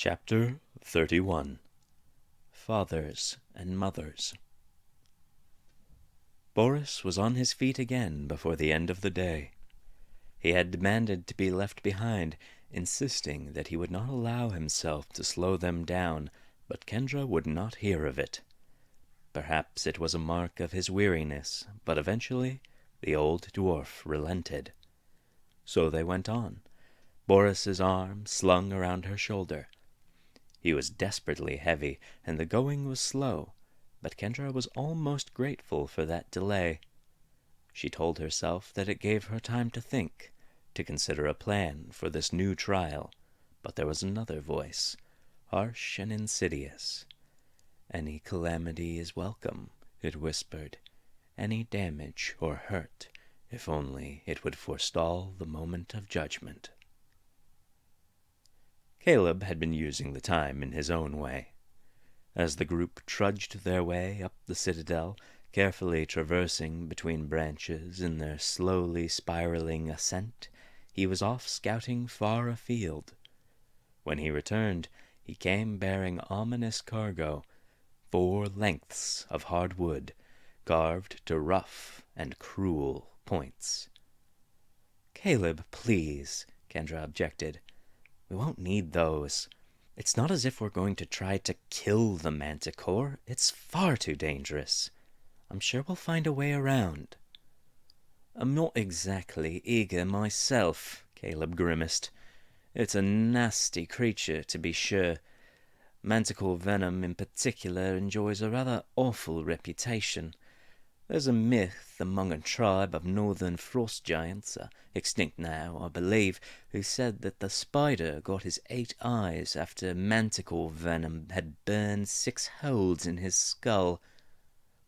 Chapter 31 Fathers and Mothers. Boris was on his feet again before the end of the day. He had demanded to be left behind, insisting that he would not allow himself to slow them down, but Kendra would not hear of it. Perhaps it was a mark of his weariness, but eventually the old dwarf relented. So they went on, Boris's arm slung around her shoulder. He was desperately heavy, and the going was slow, but Kendra was almost grateful for that delay. She told herself that it gave her time to think, to consider a plan for this new trial, but there was another voice, harsh and insidious. "Any calamity is welcome," it whispered, "any damage or hurt, if only it would forestall the moment of judgment." Caleb had been using the time in his own way. As the group trudged their way up the citadel, carefully traversing between branches in their slowly spiraling ascent, he was off scouting far afield. When he returned, he came bearing ominous cargo, 4 lengths of hard wood, carved to rough and cruel points. "Caleb, please," Kendra objected. "We won't need those. It's not as if we're going to try to kill the manticore. It's far too dangerous. I'm sure we'll find a way around." "I'm not exactly eager myself," Caleb grimaced. "It's a nasty creature, to be sure. Manticore venom in particular enjoys a rather awful reputation. There's a myth among a tribe of northern frost giants, extinct now, I believe, who said that the spider got his 8 eyes after manticore venom had burned 6 holes in his skull.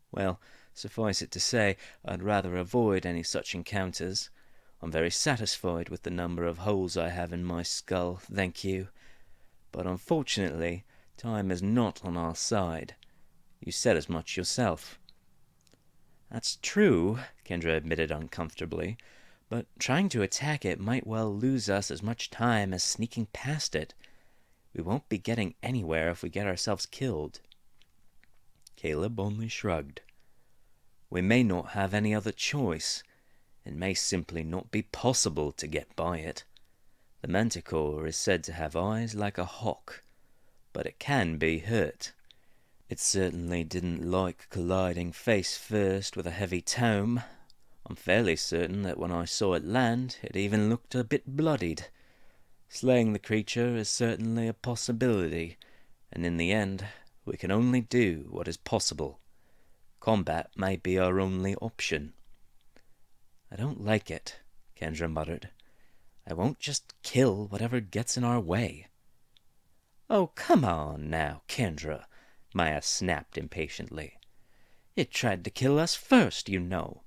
Well, suffice it to say, I'd rather avoid any such encounters. I'm very satisfied with the number of holes I have in my skull, thank you. But unfortunately, time is not on our side. You said as much yourself." "That's true," Kendra admitted uncomfortably, "but trying to attack it might well lose us as much time as sneaking past it. We won't be getting anywhere if we get ourselves killed." Caleb only shrugged. "We may not have any other choice. It may simply not be possible to get by it. The manticore is said to have eyes like a hawk, but it can be hurt. It certainly didn't like colliding face first with a heavy tome. I'm fairly certain that when I saw it land, it even looked a bit bloodied. Slaying the creature is certainly a possibility, and in the end, we can only do what is possible. Combat may be our only option." "I don't like it," Kendra muttered. "I won't just kill whatever gets in our way." "Oh, come on now, Kendra," Maya snapped impatiently. "It tried to kill us first, you know.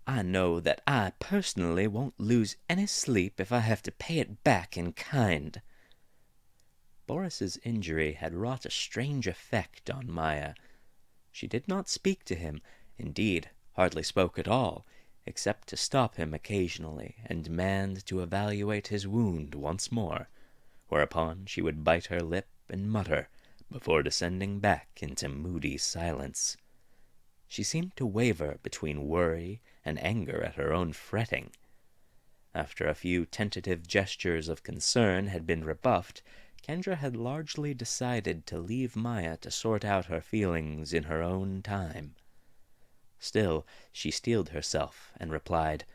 I know that I personally won't lose any sleep if I have to pay it back in kind." Boris's injury had wrought a strange effect on Maya. She did not speak to him, indeed, hardly spoke at all, except to stop him occasionally and demand to evaluate his wound once more, whereupon she would bite her lip and mutter, before descending back into moody silence. She seemed to waver between worry and anger at her own fretting. After a few tentative gestures of concern had been rebuffed, Kendra had largely decided to leave Maya to sort out her feelings in her own time. Still, she steeled herself and replied,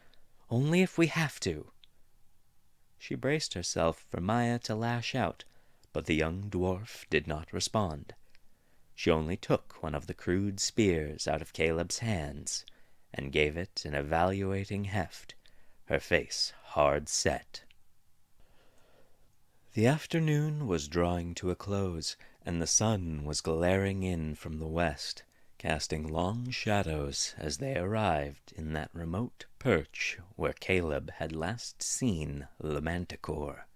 "Only if we have to." She braced herself for Maya to lash out, but the young dwarf did not respond. She only took one of the crude spears out of Caleb's hands and gave it an evaluating heft, her face hard set. The afternoon was drawing to a close, and the sun was glaring in from the west, casting long shadows as they arrived in that remote perch where Caleb had last seen the manticore.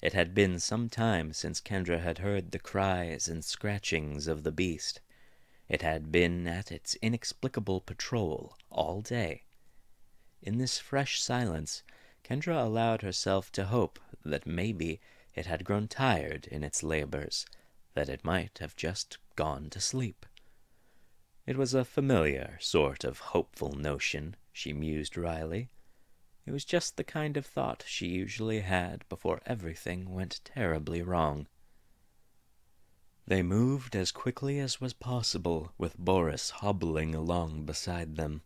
It had been some time since Kendra had heard the cries and scratchings of the beast. It had been at its inexplicable patrol all day. In this fresh silence, Kendra allowed herself to hope that maybe it had grown tired in its labors, that it might have just gone to sleep. It was a familiar sort of hopeful notion, she mused wryly. It was just the kind of thought she usually had before everything went terribly wrong. They moved as quickly as was possible, with Boris hobbling along beside them.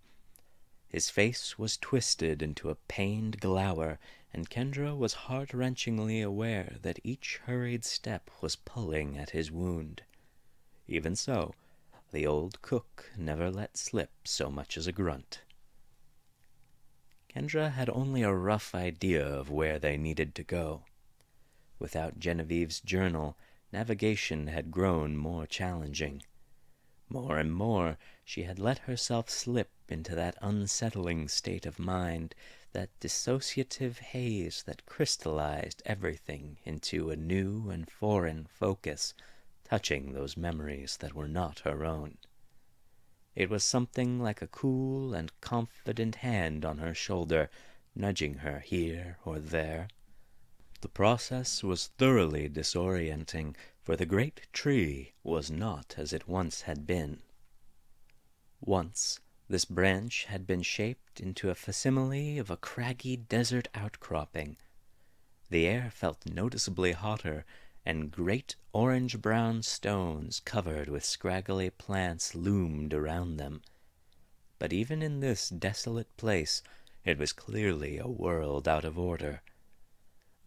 His face was twisted into a pained glower, and Kendra was heart-wrenchingly aware that each hurried step was pulling at his wound. Even so, the old cook never let slip so much as a grunt. Kendra had only a rough idea of where they needed to go. Without Genevieve's journal, navigation had grown more challenging. More and more, she had let herself slip into that unsettling state of mind, that dissociative haze that crystallized everything into a new and foreign focus, touching those memories that were not her own. It was something like a cool and confident hand on her shoulder, nudging her here or there. The process was thoroughly disorienting, for the great tree was not as it once had been. Once, this branch had been shaped into a facsimile of a craggy desert outcropping. The air felt noticeably hotter, and great orange-brown stones covered with scraggly plants loomed around them. But even in this desolate place, it was clearly a world out of order.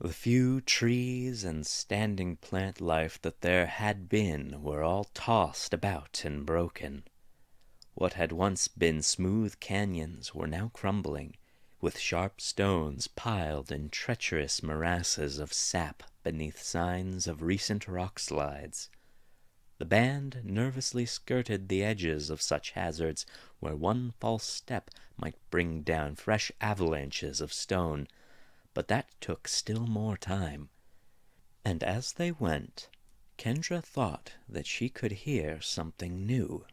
The few trees and standing plant life that there had been were all tossed about and broken. What had once been smooth canyons were now crumbling, with sharp stones piled in treacherous morasses of sap beneath signs of recent rock slides. The band nervously skirted the edges of such hazards, where one false step might bring down fresh avalanches of stone, but that took still more time. And as they went, Kendra thought that she could hear something new.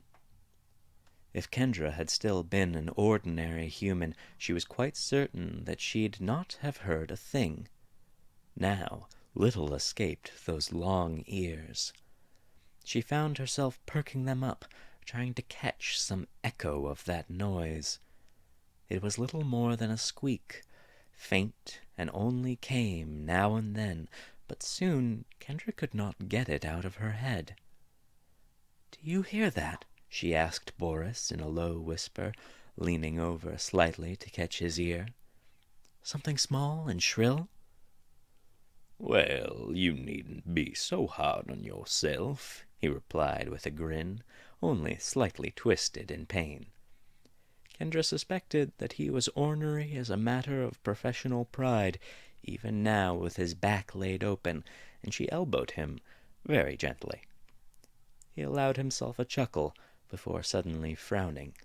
If Kendra had still been an ordinary human, she was quite certain that she'd not have heard a thing. Now, little escaped those long ears. She found herself perking them up, trying to catch some echo of that noise. It was little more than a squeak, faint and only came now and then, but soon Kendra could not get it out of her head. "Do you hear that?" she asked Boris in a low whisper, leaning over slightly to catch his ear. "Something small and shrill?" "Well, you needn't be so hard on yourself," he replied with a grin, only slightly twisted in pain. Kendra suspected that he was ornery as a matter of professional pride, even now with his back laid open, and she elbowed him very gently. He allowed himself a chuckle before suddenly frowning.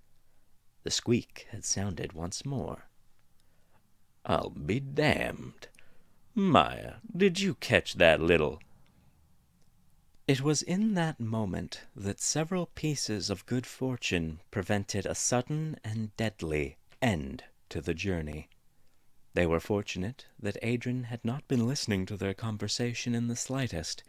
The squeak had sounded once more. "I'll be damned. Maya, did you catch that little—" It was in that moment that several pieces of good fortune prevented a sudden and deadly end to the journey. They were fortunate that Adrian had not been listening to their conversation in the slightest.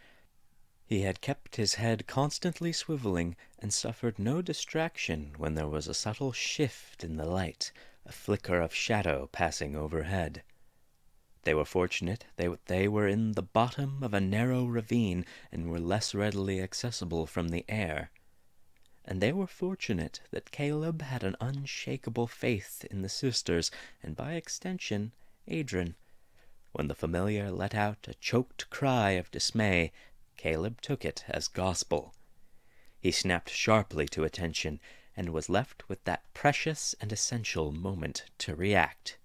He had kept his head constantly swiveling and suffered no distraction when there was a subtle shift in the light, a flicker of shadow passing overhead. They were fortunate that they were in the bottom of a narrow ravine and were less readily accessible from the air. And they were fortunate that Caleb had an unshakable faith in the sisters, and by extension, Adrian. When the familiar let out a choked cry of dismay, Caleb took it as gospel. He snapped sharply to attention, and was left with that precious and essential moment to react.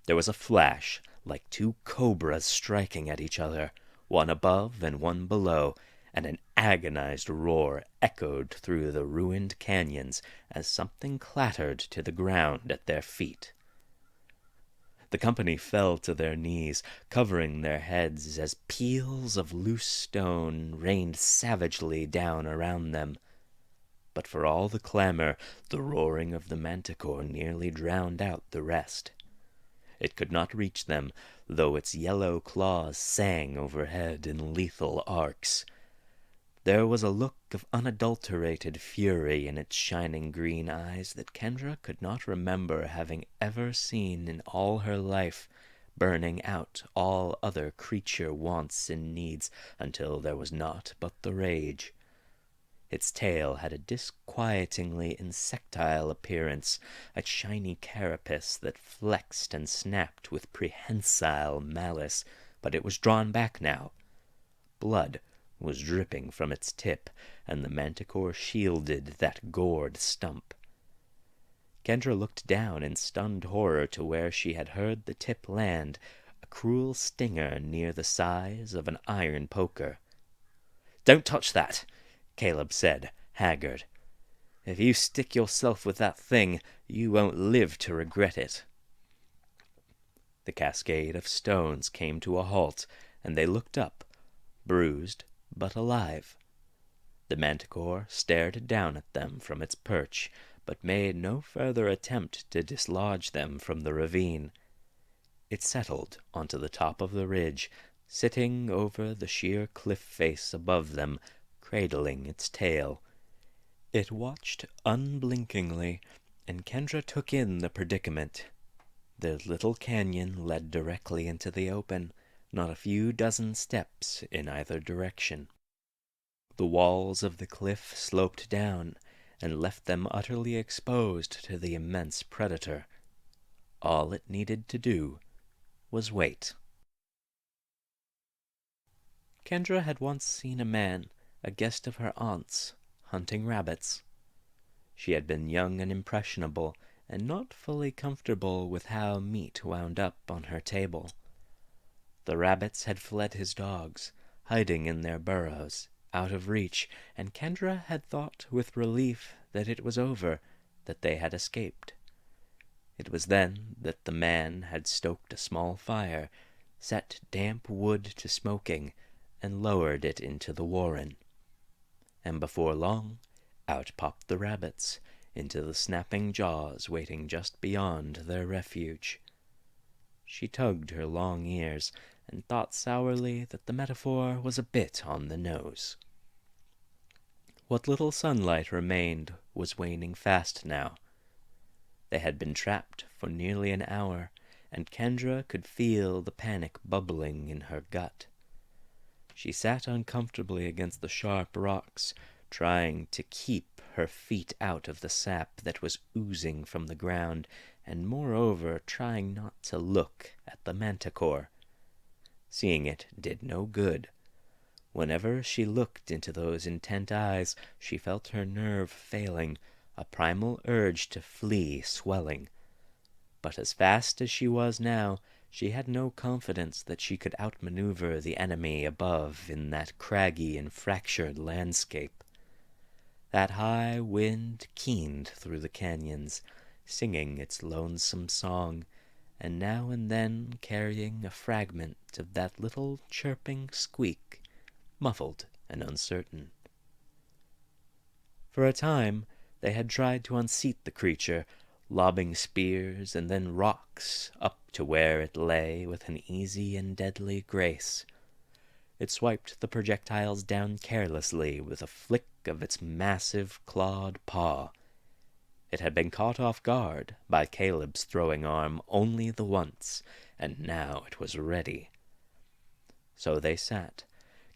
There was a flash, like two cobras striking at each other, one above and one below, and an agonized roar echoed through the ruined canyons as something clattered to the ground at their feet. The company fell to their knees, covering their heads as peals of loose stone rained savagely down around them. But for all the clamor, the roaring of the manticore nearly drowned out the rest. It could not reach them, though its yellow claws sang overhead in lethal arcs. There was a look of unadulterated fury in its shining green eyes that Kendra could not remember having ever seen in all her life, burning out all other creature wants and needs until there was naught but the rage. Its tail had a disquietingly insectile appearance, a shiny carapace that flexed and snapped with prehensile malice, but it was drawn back now. Blood was dripping from its tip, and the manticore shielded that gored stump. Kendra looked down in stunned horror to where she had heard the tip land, a cruel stinger near the size of an iron poker. "Don't touch that," Caleb said, haggard. "If you stick yourself with that thing, you won't live to regret it." The cascade of stones came to a halt, and they looked up, bruised but alive. The manticore stared down at them from its perch, but made no further attempt to dislodge them from the ravine. It settled onto the top of the ridge, sitting over the sheer cliff face above them, cradling its tail. It watched unblinkingly, and Kendra took in the predicament. The little canyon led directly into the open, not a few dozen steps in either direction. The walls of the cliff sloped down and left them utterly exposed to the immense predator. All it needed to do was wait. Kendra had once seen a man, a guest of her aunt's, hunting rabbits. She had been young and impressionable, and not fully comfortable with how meat wound up on her table. The rabbits had fled his dogs, hiding in their burrows, out of reach, and Kendra had thought with relief that it was over, that they had escaped. It was then that the man had stoked a small fire, set damp wood to smoking, and lowered it into the warren. And before long, out popped the rabbits, into the snapping jaws waiting just beyond their refuge. She tugged her long ears, and thought sourly that the metaphor was a bit on the nose. What little sunlight remained was waning fast now. They had been trapped for nearly an hour, and Kendra could feel the panic bubbling in her gut. She sat uncomfortably against the sharp rocks, trying to keep her feet out of the sap that was oozing from the ground, and moreover trying not to look at the manticore. Seeing it did no good. Whenever she looked into those intent eyes, she felt her nerve failing, a primal urge to flee swelling. But as fast as she was now, she had no confidence that she could outmaneuver the enemy above in that craggy and fractured landscape. That high wind keened through the canyons, singing its lonesome song, and now and then carrying a fragment of that little chirping squeak, muffled and uncertain. For a time they had tried to unseat the creature, lobbing spears and then rocks up to where it lay with an easy and deadly grace. It swiped the projectiles down carelessly with a flick of its massive clawed paw. It had been caught off guard by Caleb's throwing arm only the once, and now it was ready. So they sat,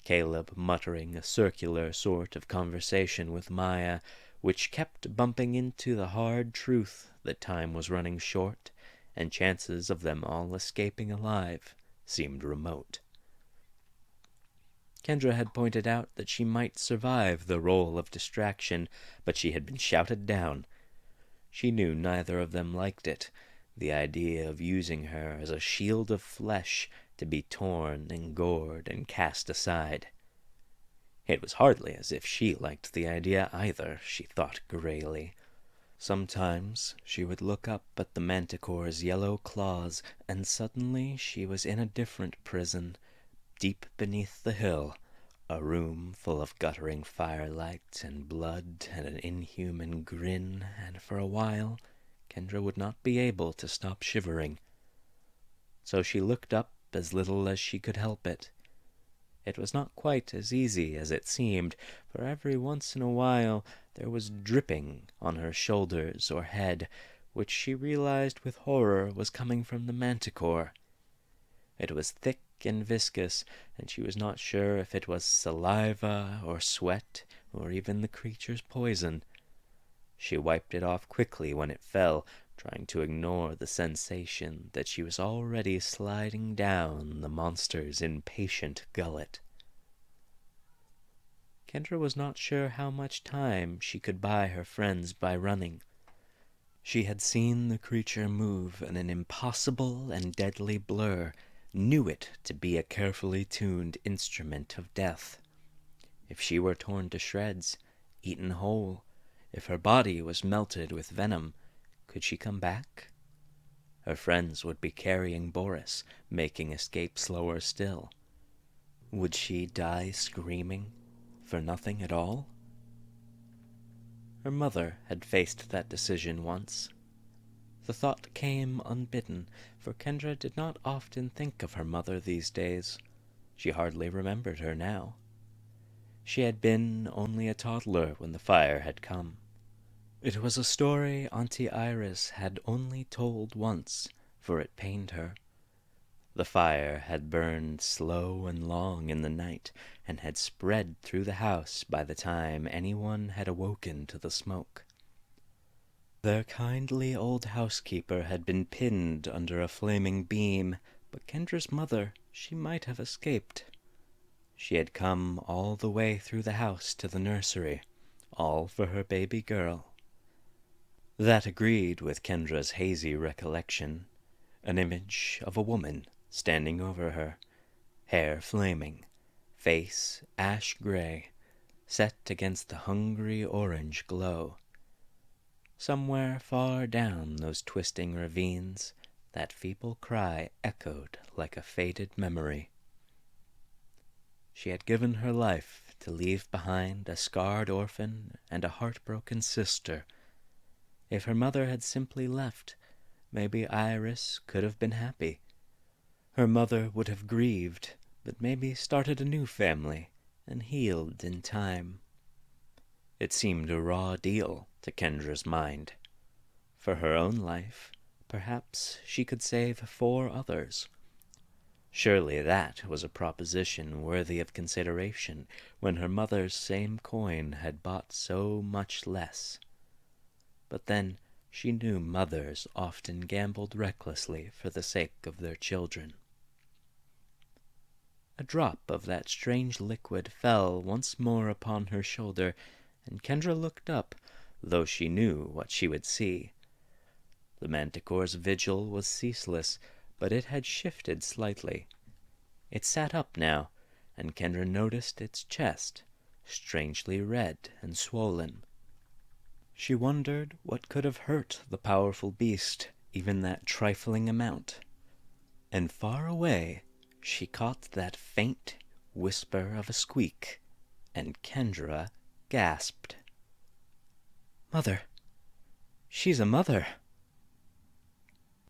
Caleb muttering a circular sort of conversation with Maya, which kept bumping into the hard truth that time was running short, and chances of them all escaping alive seemed remote. Kendra had pointed out that she might survive the role of distraction, but she had been shouted down. She knew neither of them liked it, the idea of using her as a shield of flesh to be torn and gored and cast aside. It was hardly as if she liked the idea either, she thought grayly. Sometimes she would look up at the manticore's yellow claws, and suddenly she was in a different prison, deep beneath the hill, a room full of guttering firelight and blood and an inhuman grin, and for a while Kendra would not be able to stop shivering. so she looked up as little as she could help it. It was not quite as easy as it seemed, for every once in a while there was dripping on her shoulders or head, which she realized with horror was coming from the manticore. It was thick and viscous, and she was not sure if it was saliva or sweat or even the creature's poison. She wiped it off quickly when it fell, trying to ignore the sensation that she was already sliding down the monster's impatient gullet. Kendra was not sure how much time she could buy her friends by running. She had seen the creature move in an impossible and deadly blur, knew it to be a carefully tuned instrument of death. If she were torn to shreds, eaten whole, if her body was melted with venom, could she come back? Her friends would be carrying Boris, making escape slower still. Would she die screaming for nothing at all? Her mother had faced that decision once. The thought came unbidden, for Kendra did not often think of her mother these days. She hardly remembered her now. She had been only a toddler when the fire had come. It was a story Auntie Iris had only told once, for it pained her. The fire had burned slow and long in the night, and had spread through the house by the time anyone had awoken to the smoke. Their kindly old housekeeper had been pinned under a flaming beam, but Kendra's mother, she might have escaped. She had come all the way through the house to the nursery, all for her baby girl. That agreed with Kendra's hazy recollection, an image of a woman standing over her, hair flaming, face ash gray, set against the hungry orange glow. Somewhere far down those twisting ravines, that feeble cry echoed like a faded memory. She had given her life to leave behind a scarred orphan and a heartbroken sister. If her mother had simply left, maybe Iris could have been happy. Her mother would have grieved, but maybe started a new family and healed in time. It seemed a raw deal to Kendra's mind. For her own life, perhaps she could save 4 others. Surely that was a proposition worthy of consideration when her mother's same coin had bought so much less. But then she knew mothers often gambled recklessly for the sake of their children. A drop of that strange liquid fell once more upon her shoulder, and Kendra looked up, though she knew what she would see. The manticore's vigil was ceaseless, but it had shifted slightly. It sat up now, and Kendra noticed its chest, strangely red and swollen. She wondered what could have hurt the powerful beast, even that trifling amount. And far away she caught that faint whisper of a squeak, and Kendra gasped. "Mother! She's a mother!"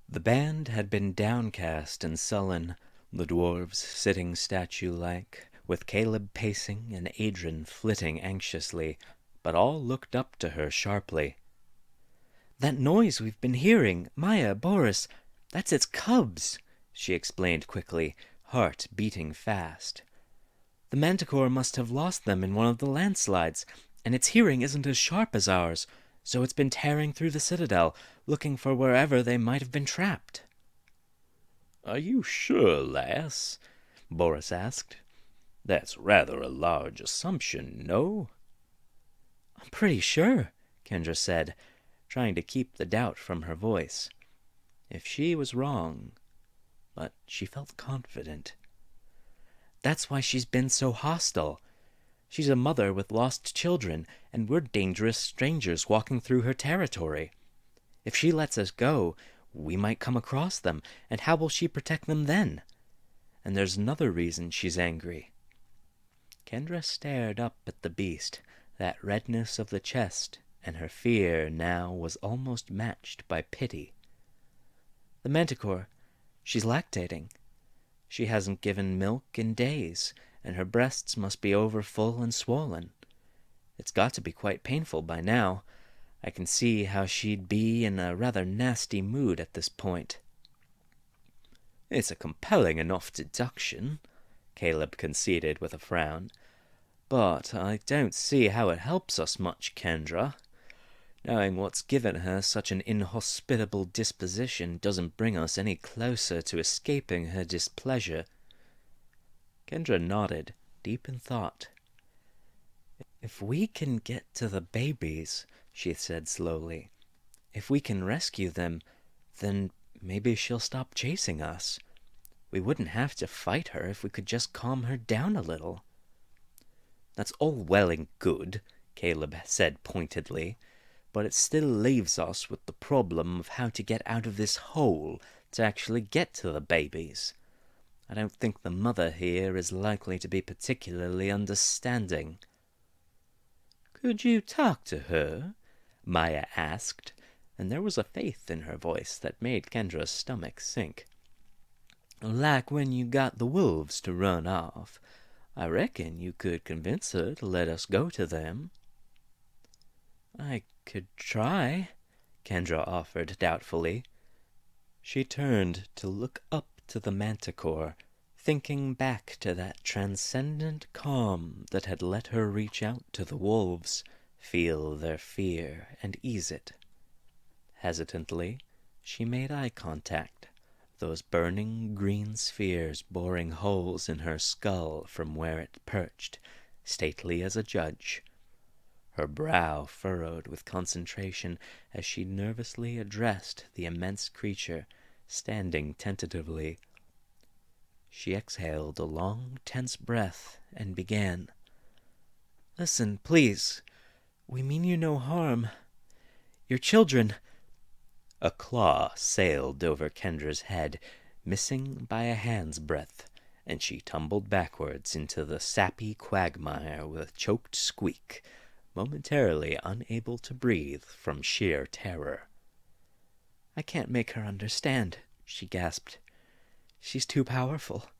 The band had been downcast and sullen, the dwarves sitting statue-like, with Caleb pacing and Adrian flitting anxiously, but all looked up to her sharply. "That noise we've been hearing, Maya, Boris, that's its cubs," she explained quickly, heart beating fast. "The manticore must have lost them in one of the landslides, and its hearing isn't as sharp as ours, so it's been tearing through the citadel, looking for wherever they might have been trapped." "Are you sure, lass?" Boris asked. "That's rather a large assumption, no?" "I'm pretty sure," Kendra said, trying to keep the doubt from her voice. If she was wrong, but she felt confident. "That's why she's been so hostile. She's a mother with lost children, and we're dangerous strangers walking through her territory. If she lets us go, we might come across them, and how will she protect them then? And there's another reason she's angry." Kendra stared up at the beast, that redness of the chest, and her fear now was almost matched by pity. "The manticore, She's lactating. She hasn't given milk in days, and her breasts must be overfull and swollen. It's got to be quite painful by now. I can see how she'd be in a rather nasty mood at this point." "It's a compelling enough deduction," Caleb conceded with a frown. "But I don't see how it helps us much, Kendra. Knowing what's given her such an inhospitable disposition doesn't bring us any closer to escaping her displeasure." Kendra nodded, deep in thought. "If we can get to the babies," she said slowly, "if we can rescue them, then maybe she'll stop chasing us. We wouldn't have to fight her if we could just calm her down a little." "That's all well and good," Caleb said pointedly, "but it still leaves us with the problem of how to get out of this hole to actually get to the babies. I don't think the mother here is likely to be particularly understanding." "Could you talk to her?" Maya asked, and there was a faith in her voice that made Kendra's stomach sink. "Like when you got the wolves to run off. I reckon you could convince her to let us go to them." "I could try," Kendra offered doubtfully. She turned to look up to the manticore, thinking back to that transcendent calm that had let her reach out to the wolves, feel their fear, and ease it. Hesitantly, she made eye contact, those burning green spheres boring holes in her skull from where it perched, stately as a judge. Her brow furrowed with concentration as she nervously addressed the immense creature, standing tentatively. She exhaled a long, tense breath and began. "Listen, please. We mean you no harm. Your children—" A claw sailed over Kendra's head, missing by a hand's breadth, and she tumbled backwards into the sappy quagmire with a choked squeak, momentarily unable to breathe from sheer terror. "I can't make her understand," she gasped. "She's too powerful,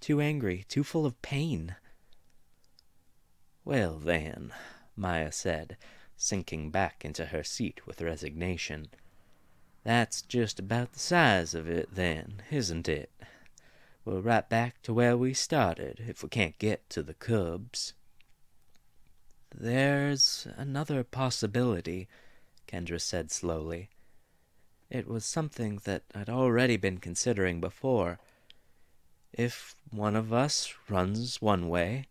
too angry, too full of pain." "Well, then," Maya said, sinking back into her seat with resignation, "that's just about the size of it, then, isn't it? We're right back to where we started, if we can't get to the cubs." "There's another possibility," Kendra said slowly. "It was something that I'd already been considering before. If one of us runs one way,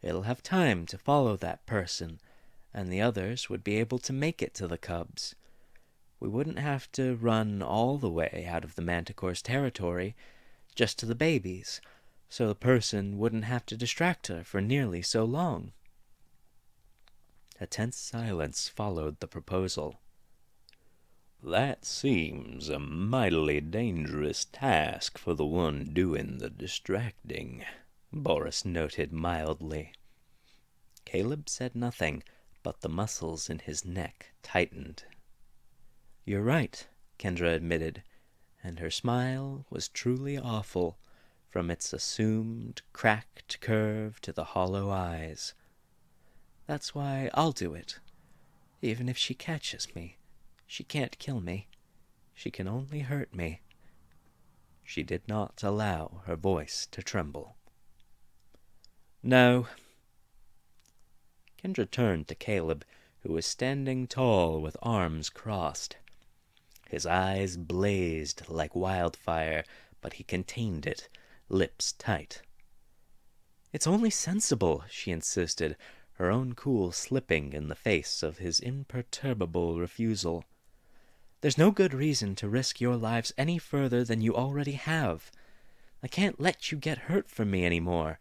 it'll have time to follow that person, and the others would be able to make it to the cubs. We wouldn't have to run all the way out of the manticore's territory, just to the babies, so the person wouldn't have to distract her for nearly so long." A tense silence followed the proposal. "That seems a mightily dangerous task for the one doing the distracting," Boris noted mildly. Caleb said nothing, but the muscles in his neck tightened. "You're right," Kendra admitted, and her smile was truly awful, from its assumed, cracked curve to the hollow eyes. "That's why I'll do it. Even if she catches me, she can't kill me. She can only hurt me." She did not allow her voice to tremble. "No." Kendra turned to Caleb, who was standing tall with arms crossed. His eyes blazed like wildfire, but he contained it, lips tight. "It's only sensible," she insisted, her own cool slipping in the face of his imperturbable refusal. "There's no good reason to risk your lives any further than you already have. I can't let you get hurt from me anymore.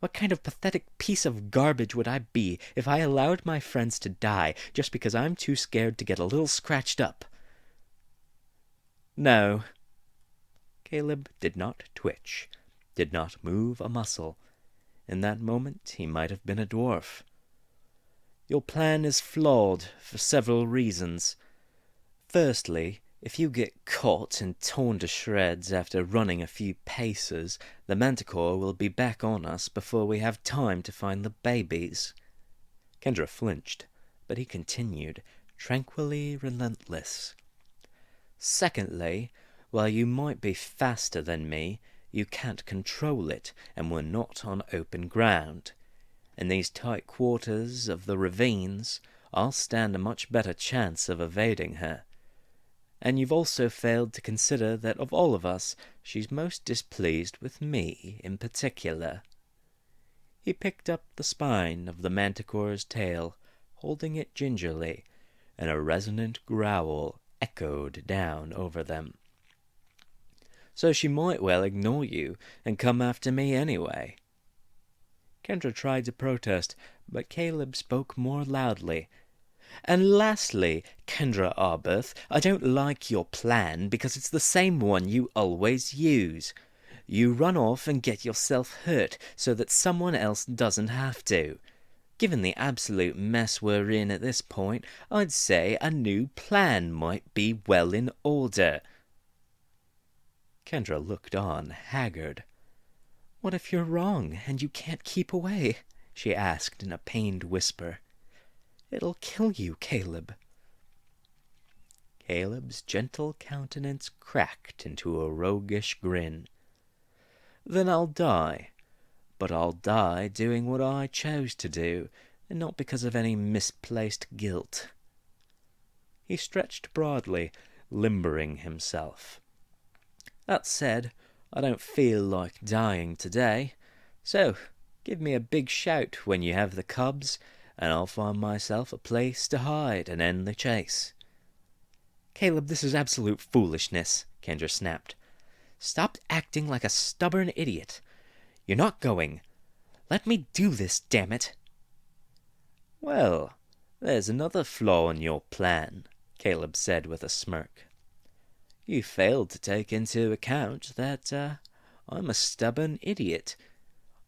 What kind of pathetic piece of garbage would I be if I allowed my friends to die just because I'm too scared to get a little scratched up?" "No." Caleb did not twitch, did not move a muscle. In that moment he might have been a dwarf. "Your plan is flawed for several reasons. Firstly, If you get caught and torn to shreds after running a few paces, the manticore will be back on us before we have time to find the babies." Kendra flinched, but he continued, tranquilly relentless. "Secondly, while you might be faster than me, you can't control it, and we're not on open ground. In these tight quarters of the ravines, I'll stand a much better chance of evading her. And you've also failed to consider that of all of us, she's most displeased with me in particular." He picked up the spine of the manticore's tail, holding it gingerly, and a resonant growl echoed down over them. "So she might well ignore you and come after me anyway." Kendra tried to protest, but Caleb spoke more loudly. "And lastly, Kendra Arbeth, I don't like your plan because it's the same one you always use. You run off and get yourself hurt so that someone else doesn't have to. Given the absolute mess we're in at this point, I'd say a new plan might be well in order." Kendra looked on, haggard. "What if you're wrong and you can't keep away?" she asked in a pained whisper. "It'll kill you, Caleb." Caleb's gentle countenance cracked into a roguish grin. "Then I'll die. But I'll die doing what I chose to do, and not because of any misplaced guilt." He stretched broadly, limbering himself. "That said, I don't feel like dying today, so give me a big shout when you have the cubs, and I'll find myself a place to hide and end the chase." "Caleb, this is absolute foolishness," Kendra snapped. "Stop acting like a stubborn idiot. You're not going. Let me do this, damn it." "Well, there's another flaw in your plan," Caleb said with a smirk. "You failed to take into account that I'm a stubborn idiot.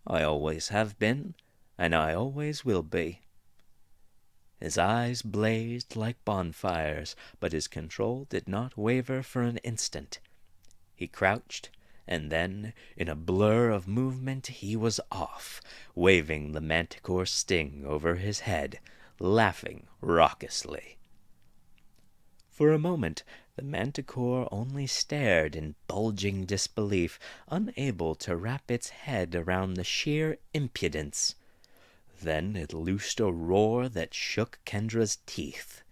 I always have been, and I always will be." His eyes blazed like bonfires, but his control did not waver for an instant. He crouched, and then, in a blur of movement, he was off, waving the manticore's sting over his head, laughing raucously. For a moment, the manticore only stared in bulging disbelief, unable to wrap its head around the sheer impudence. Then it loosed a roar that shook Kendra's teeth.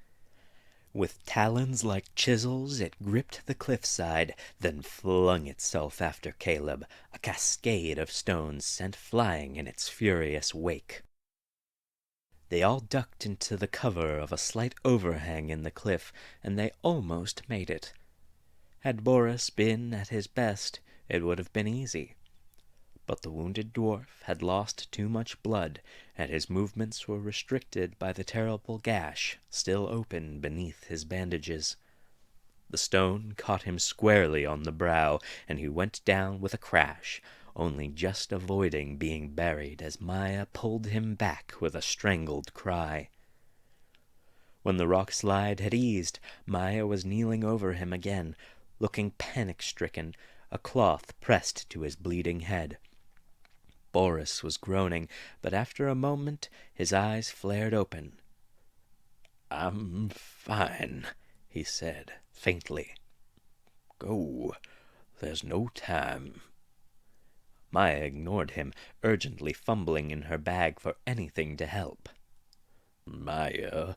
With talons like chisels, it gripped the cliffside, then flung itself after Caleb, a cascade of stones sent flying in its furious wake. They all ducked into the cover of a slight overhang in the cliff, and they almost made it. Had Boris been at his best, it would have been easy. But the wounded dwarf had lost too much blood, and his movements were restricted by the terrible gash still open beneath his bandages. The stone caught him squarely on the brow, and he went down with a crash, only just avoiding being buried as Maya pulled him back with a strangled cry. When the rock slide had eased, Maya was kneeling over him again, looking panic-stricken, a cloth pressed to his bleeding head. Boris was groaning, but after a moment his eyes flared open. "I'm fine," he said, faintly. "Go. There's no time." Maya ignored him, urgently fumbling in her bag for anything to help. "Maya,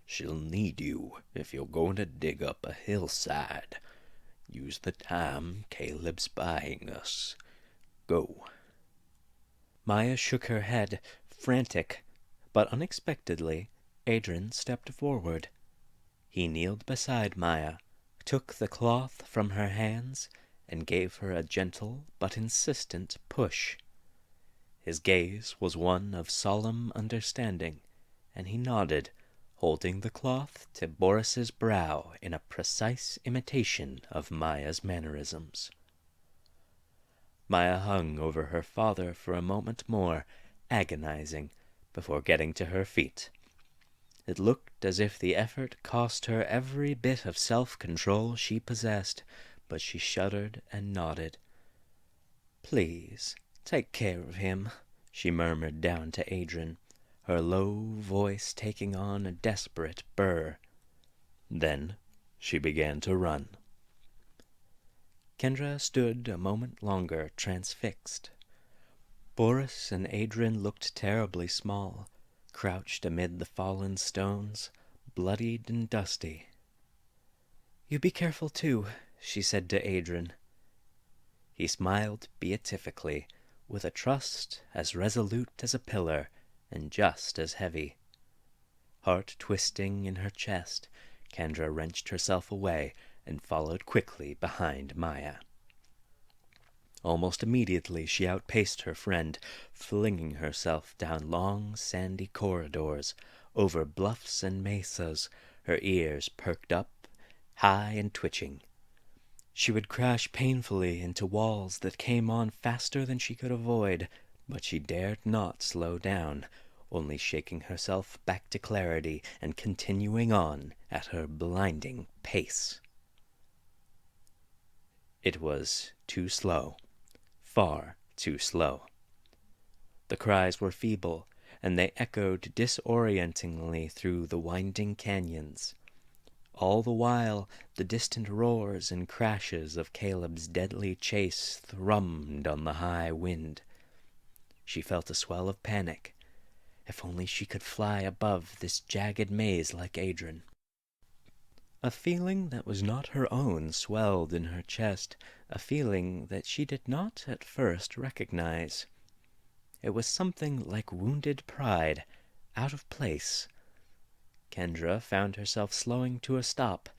she'll need you if you're going to dig up a hillside. Use the time Caleb's buying us. Go." Maya shook her head, frantic, but unexpectedly, Adrian stepped forward. He kneeled beside Maya, took the cloth from her hands, and gave her a gentle but insistent push. His gaze was one of solemn understanding, and he nodded, holding the cloth to Boris's brow in a precise imitation of Maya's mannerisms. Maya hung over her father for a moment more, agonizing, before getting to her feet. It looked as if the effort cost her every bit of self-control she possessed, but she shuddered and nodded. "Please, take care of him," she murmured down to Adrian, her low voice taking on a desperate burr. Then she began to run. Kendra stood a moment longer, transfixed. Boris and Adrian looked terribly small, crouched amid the fallen stones, bloodied and dusty. "You be careful, too," she said to Adrian. He smiled beatifically, with a trust as resolute as a pillar and just as heavy. Heart twisting in her chest, Kendra wrenched herself away and followed quickly behind Maya. Almost immediately she outpaced her friend, flinging herself down long, sandy corridors, over bluffs and mesas, her ears perked up, high and twitching. She would crash painfully into walls that came on faster than she could avoid, but she dared not slow down, only shaking herself back to clarity and continuing on at her blinding pace. It was too slow. Far too slow. The cries were feeble, and they echoed disorientingly through the winding canyons. All the while, the distant roars and crashes of Caleb's deadly chase thrummed on the high wind. She felt a swell of panic. If only she could fly above this jagged maze like Adrian. A feeling that was not her own swelled in her chest, a feeling that she did not at first recognize. It was something like wounded pride, out of place. Kendra found herself slowing to a stop,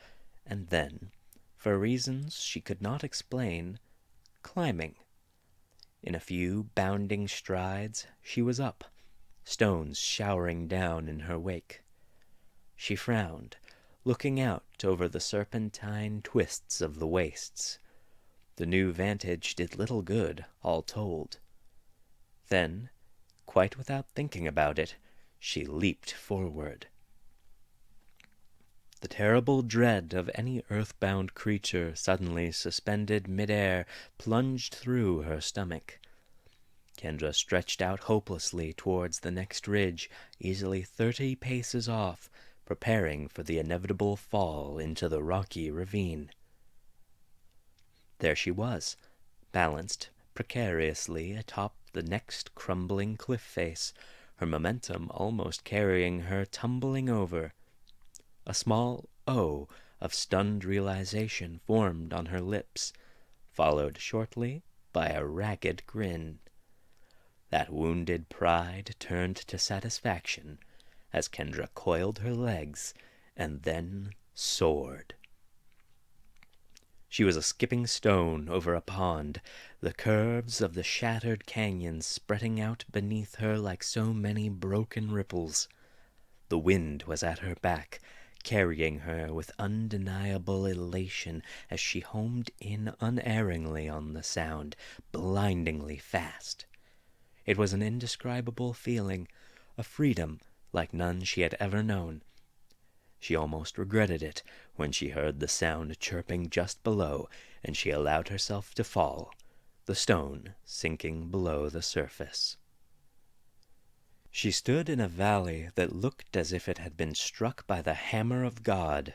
and then, for reasons she could not explain, climbing. In a few bounding strides, she was up, stones showering down in her wake. She frowned, looking out over the serpentine twists of the wastes. The new vantage did little good, all told. Then, quite without thinking about it, she leaped forward. The terrible dread of any earthbound creature suddenly suspended midair plunged through her stomach. Kendra stretched out hopelessly towards the next ridge, easily 30 paces off, preparing for the inevitable fall into the rocky ravine. There she was, balanced precariously atop the next crumbling cliff face, her momentum almost carrying her tumbling over. A small O of stunned realization formed on her lips, followed shortly by a ragged grin. That wounded pride turned to satisfaction as Kendra coiled her legs and then soared. She was a skipping stone over a pond, the curves of the shattered canyon spreading out beneath her like so many broken ripples. The wind was at her back, carrying her with undeniable elation as she homed in unerringly on the sound, blindingly fast. It was an indescribable feeling, a freedom like none she had ever known. She almost regretted it when she heard the sound chirping just below, and she allowed herself to fall, the stone sinking below the surface. She stood in a valley that looked as if it had been struck by the hammer of God.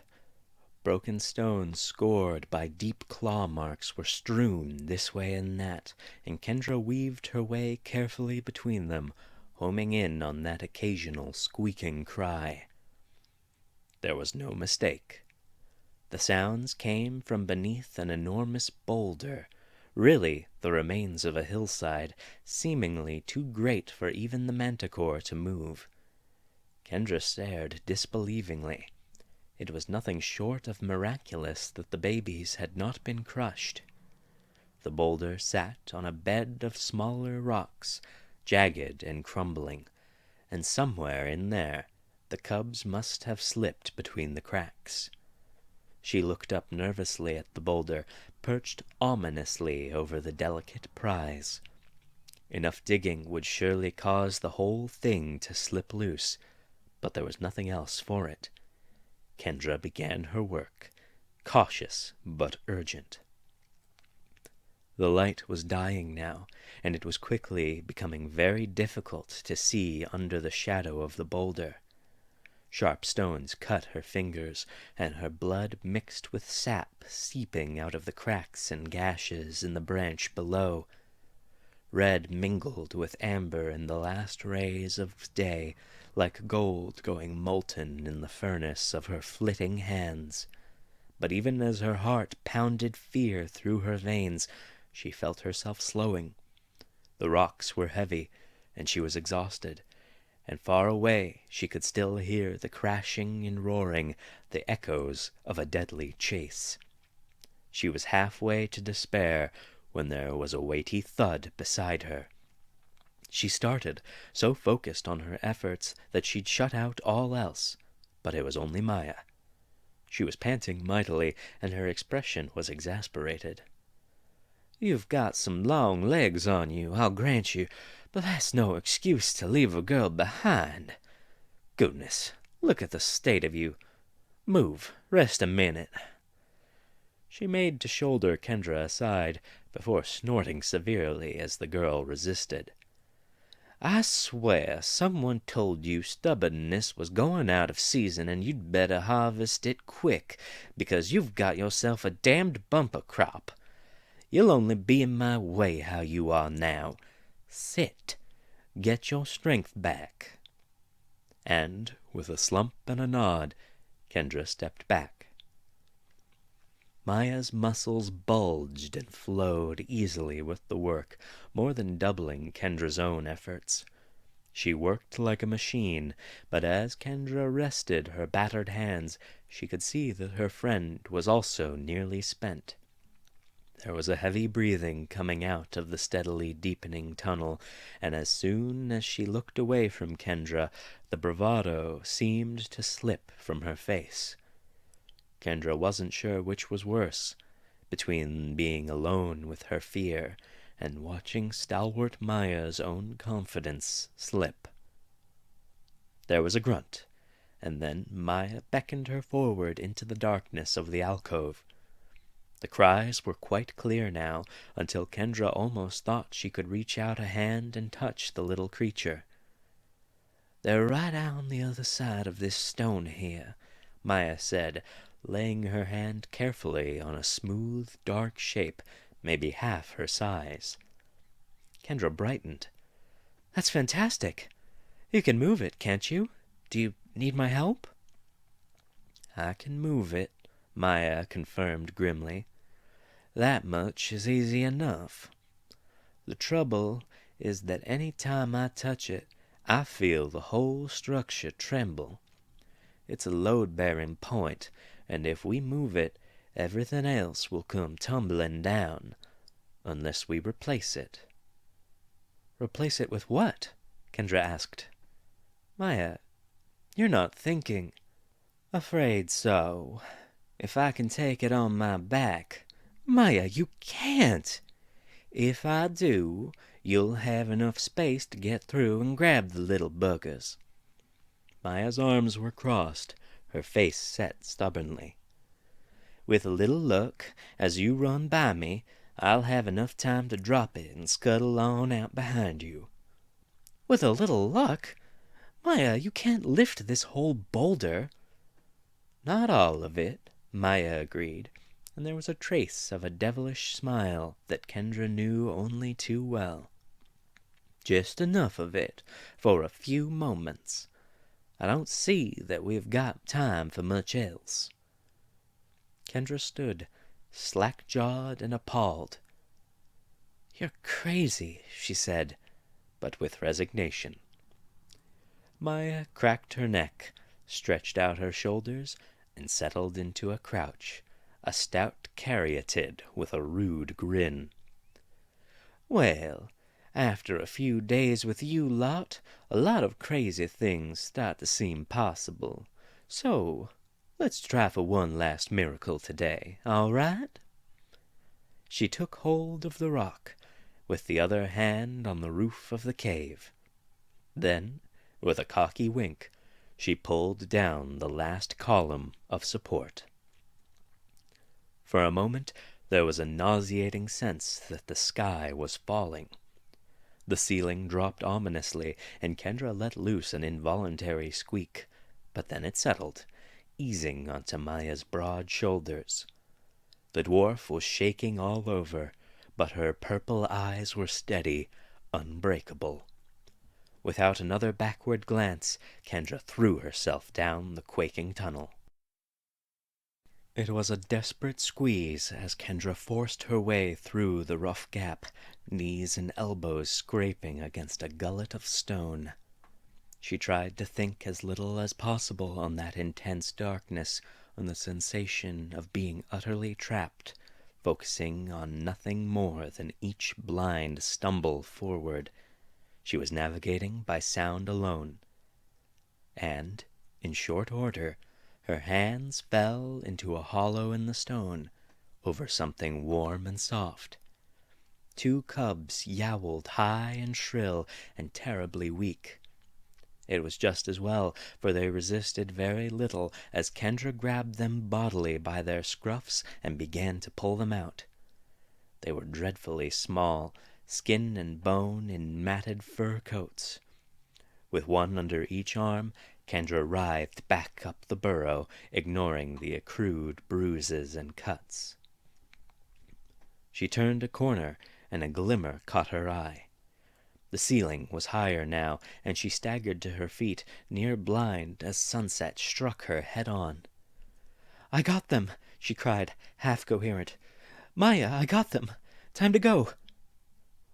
Broken stones scored by deep claw marks were strewn this way and that, and Kendra weaved her way carefully between them, homing in on that occasional squeaking cry. There was no mistake. The sounds came from beneath an enormous boulder, really the remains of a hillside, seemingly too great for even the manticore to move. Kendra stared disbelievingly. It was nothing short of miraculous that the babies had not been crushed. The boulder sat on a bed of smaller rocks, jagged and crumbling, and somewhere in there the cubs must have slipped between the cracks. She looked up nervously at the boulder, perched ominously over the delicate prize. Enough digging would surely cause the whole thing to slip loose, but there was nothing else for it. Kendra began her work, cautious but urgent. The light was dying now, and it was quickly becoming very difficult to see under the shadow of the boulder. Sharp stones cut her fingers, and her blood mixed with sap seeping out of the cracks and gashes in the branch below. Red mingled with amber in the last rays of day, like gold going molten in the furnace of her flitting hands. But even as her heart pounded fear through her veins, she felt herself slowing. The rocks were heavy, and she was exhausted, and far away she could still hear the crashing and roaring, the echoes of a deadly chase. She was halfway to despair when there was a weighty thud beside her. She started, so focused on her efforts that she'd shut out all else, but it was only Maya. She was panting mightily, and her expression was exasperated. "You've got some long legs on you, I'll grant you, but that's no excuse to leave a girl behind. Goodness, look at the state of you. Move, rest a minute." She made to shoulder Kendra aside before snorting severely as the girl resisted. "I swear someone told you stubbornness was going out of season and you'd better harvest it quick, because you've got yourself a damned bumper crop. You'll only be in my way how you are now. Sit. Get your strength back." And, with a slump and a nod, Kendra stepped back. Maya's muscles bulged and flowed easily with the work, more than doubling Kendra's own efforts. She worked like a machine, but as Kendra rested her battered hands, she could see that her friend was also nearly spent. There was a heavy breathing coming out of the steadily deepening tunnel, and as soon as she looked away from Kendra, the bravado seemed to slip from her face. Kendra wasn't sure which was worse, between being alone with her fear and watching stalwart Maya's own confidence slip. There was a grunt, and then Maya beckoned her forward into the darkness of the alcove. The cries were quite clear now, until Kendra almost thought she could reach out a hand and touch the little creature. "They're right on the other side of this stone here," Maya said, laying her hand carefully on a smooth, dark shape, maybe half her size. Kendra brightened. "That's fantastic. You can move it, can't you? Do you need my help?" "I can move it," Maya confirmed grimly. "That much is easy enough. The trouble is that any time I touch it, I feel the whole structure tremble. It's a load-bearing point, and if we move it, everything else will come tumbling down, unless we replace it." "Replace it with what?" Kendra asked. "Maya, you're not thinking." "Afraid so. If I can take it on my back—" "Maya, you can't!" "If I do, you'll have enough space to get through and grab the little buggers." Maya's arms were crossed, her face set stubbornly. "With a little luck, as you run by me, I'll have enough time to drop it and scuttle on out behind you." "With a little luck? Maya, you can't lift this whole boulder." "Not all of it," Maya agreed, and there was a trace of a devilish smile that Kendra knew only too well. "Just enough of it for a few moments. I don't see that we've got time for much else." Kendra stood, slack-jawed and appalled. "You're crazy," she said, but with resignation. Maya cracked her neck, stretched out her shoulders, and settled into a crouch, a stout caryatid with a rude grin. "Well, after a few days with you lot, a lot of crazy things start to seem possible. So, let's try for one last miracle today, all right?" She took hold of the rock, with the other hand on the roof of the cave. Then, with a cocky wink, She pulled down the last column of support. For a moment, there was a nauseating sense that the sky was falling. The ceiling dropped ominously, and Kendra let loose an involuntary squeak, but then it settled, easing onto Maya's broad shoulders. The dwarf was shaking all over, but her purple eyes were steady, unbreakable. Without another backward glance, Kendra threw herself down the quaking tunnel. It was a desperate squeeze as Kendra forced her way through the rough gap, knees and elbows scraping against a gullet of stone. She tried to think as little as possible on that intense darkness, on the sensation of being utterly trapped, focusing on nothing more than each blind stumble forward. She was navigating by sound alone. And, in short order, her hands fell into a hollow in the stone, over something warm and soft. Two cubs yowled high and shrill and terribly weak. It was just as well, for they resisted very little as Kendra grabbed them bodily by their scruffs and began to pull them out. They were dreadfully small, skin and bone in matted fur coats. With one under each arm, Kendra writhed back up the burrow, ignoring the accrued bruises and cuts. She turned a corner, and a glimmer caught her eye. The ceiling was higher now, and she staggered to her feet, near blind as sunset struck her head-on. "I got them!" she cried, half-coherent. "Maya, I got them! Time to go!"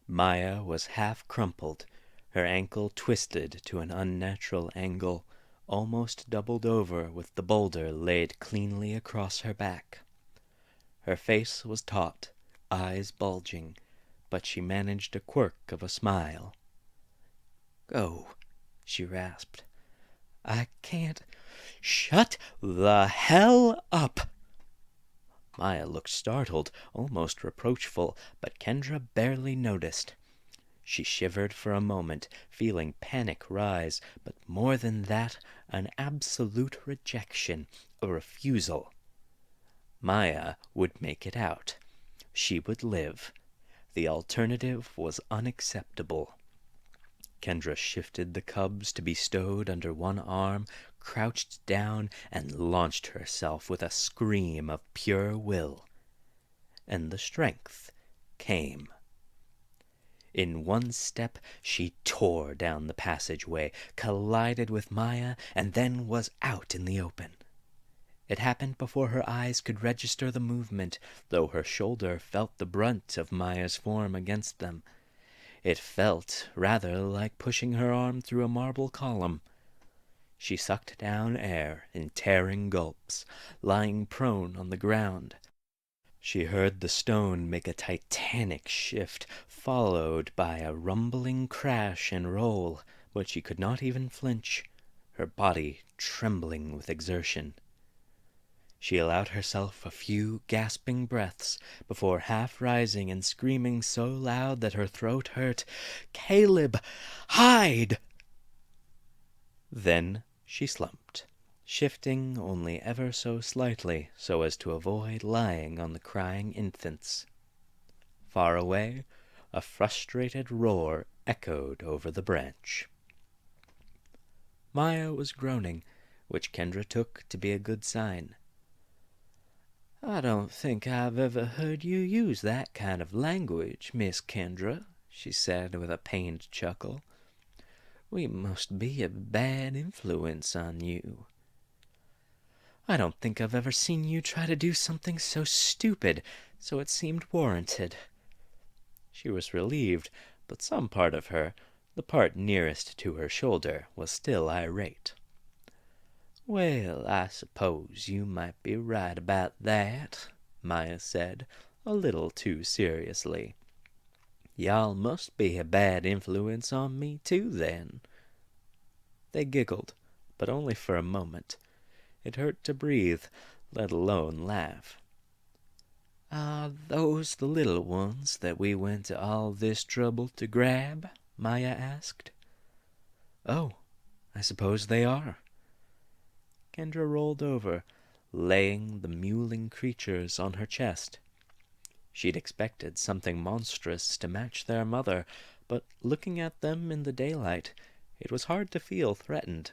Maya was half-crumpled, her ankle twisted to an unnatural angle, almost doubled over with the boulder laid cleanly across her back. Her face was taut, eyes bulging, but she managed a quirk of a smile. "Go," she rasped. "I can't—" "Shut the hell up!" Maya looked startled, almost reproachful, but Kendra barely noticed. She shivered for a moment, feeling panic rise, but more than that, an absolute rejection, a refusal. Maya would make it out. She would live. The alternative was unacceptable. Kendra shifted the cubs to be stowed under one arm, crouched down, and launched herself with a scream of pure will. And the strength came. In one step, she tore down the passageway, collided with Maya, and then was out in the open. It happened before her eyes could register the movement, though her shoulder felt the brunt of Maya's form against them. It felt rather like pushing her arm through a marble column. She sucked down air in tearing gulps, lying prone on the ground. She heard the stone make a titanic shift, followed by a rumbling crash and roll, but she could not even flinch, her body trembling with exertion. She allowed herself a few gasping breaths before half rising and screaming so loud that her throat hurt, "Caleb, hide!" Then she slumped, shifting only ever so slightly so as to avoid lying on the crying infants. Far away, a frustrated roar echoed over the branch. Maya was groaning, which Kendra took to be a good sign. "I don't think I've ever heard you use that kind of language, Miss Kendra," she said with a pained chuckle. "We must be a bad influence on you." "I don't think I've ever seen you try to do something so stupid, so it seemed warranted." She was relieved, but some part of her, the part nearest to her shoulder, was still irate. "Well, I suppose you might be right about that," Maya said, a little too seriously. "Y'all must be a bad influence on me, too, then." They giggled, but only for a moment. It hurt to breathe, let alone laugh. "Are those the little ones that we went to all this trouble to grab?" Maya asked. "Oh, I suppose they are." Kendra rolled over, laying the mewling creatures on her chest. She'd expected something monstrous to match their mother, but looking at them in the daylight, it was hard to feel threatened.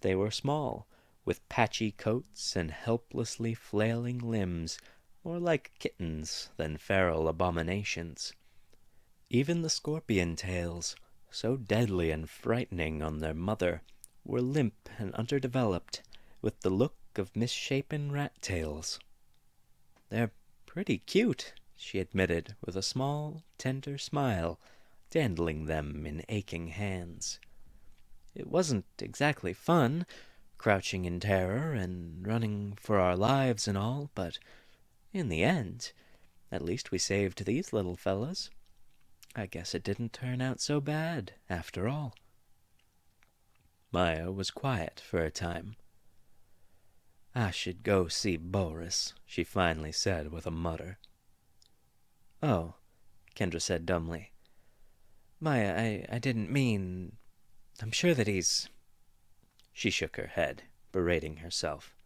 They were small, with patchy coats and helplessly flailing limbs, more like kittens than feral abominations. Even the scorpion tails, so deadly and frightening on their mother, were limp and underdeveloped, with the look of misshapen rat tails. "They're pretty cute," she admitted, with a small, tender smile, dandling them in aching hands. "It wasn't exactly fun, crouching in terror and running for our lives and all, but in the end, at least we saved these little fellas. I guess it didn't turn out so bad, after all." Maya was quiet for a time. "I should go see Boris," she finally said with a mutter. "Oh," Kendra said dumbly. "Maya, I didn't mean... I'm sure that he's..." She shook her head, berating herself.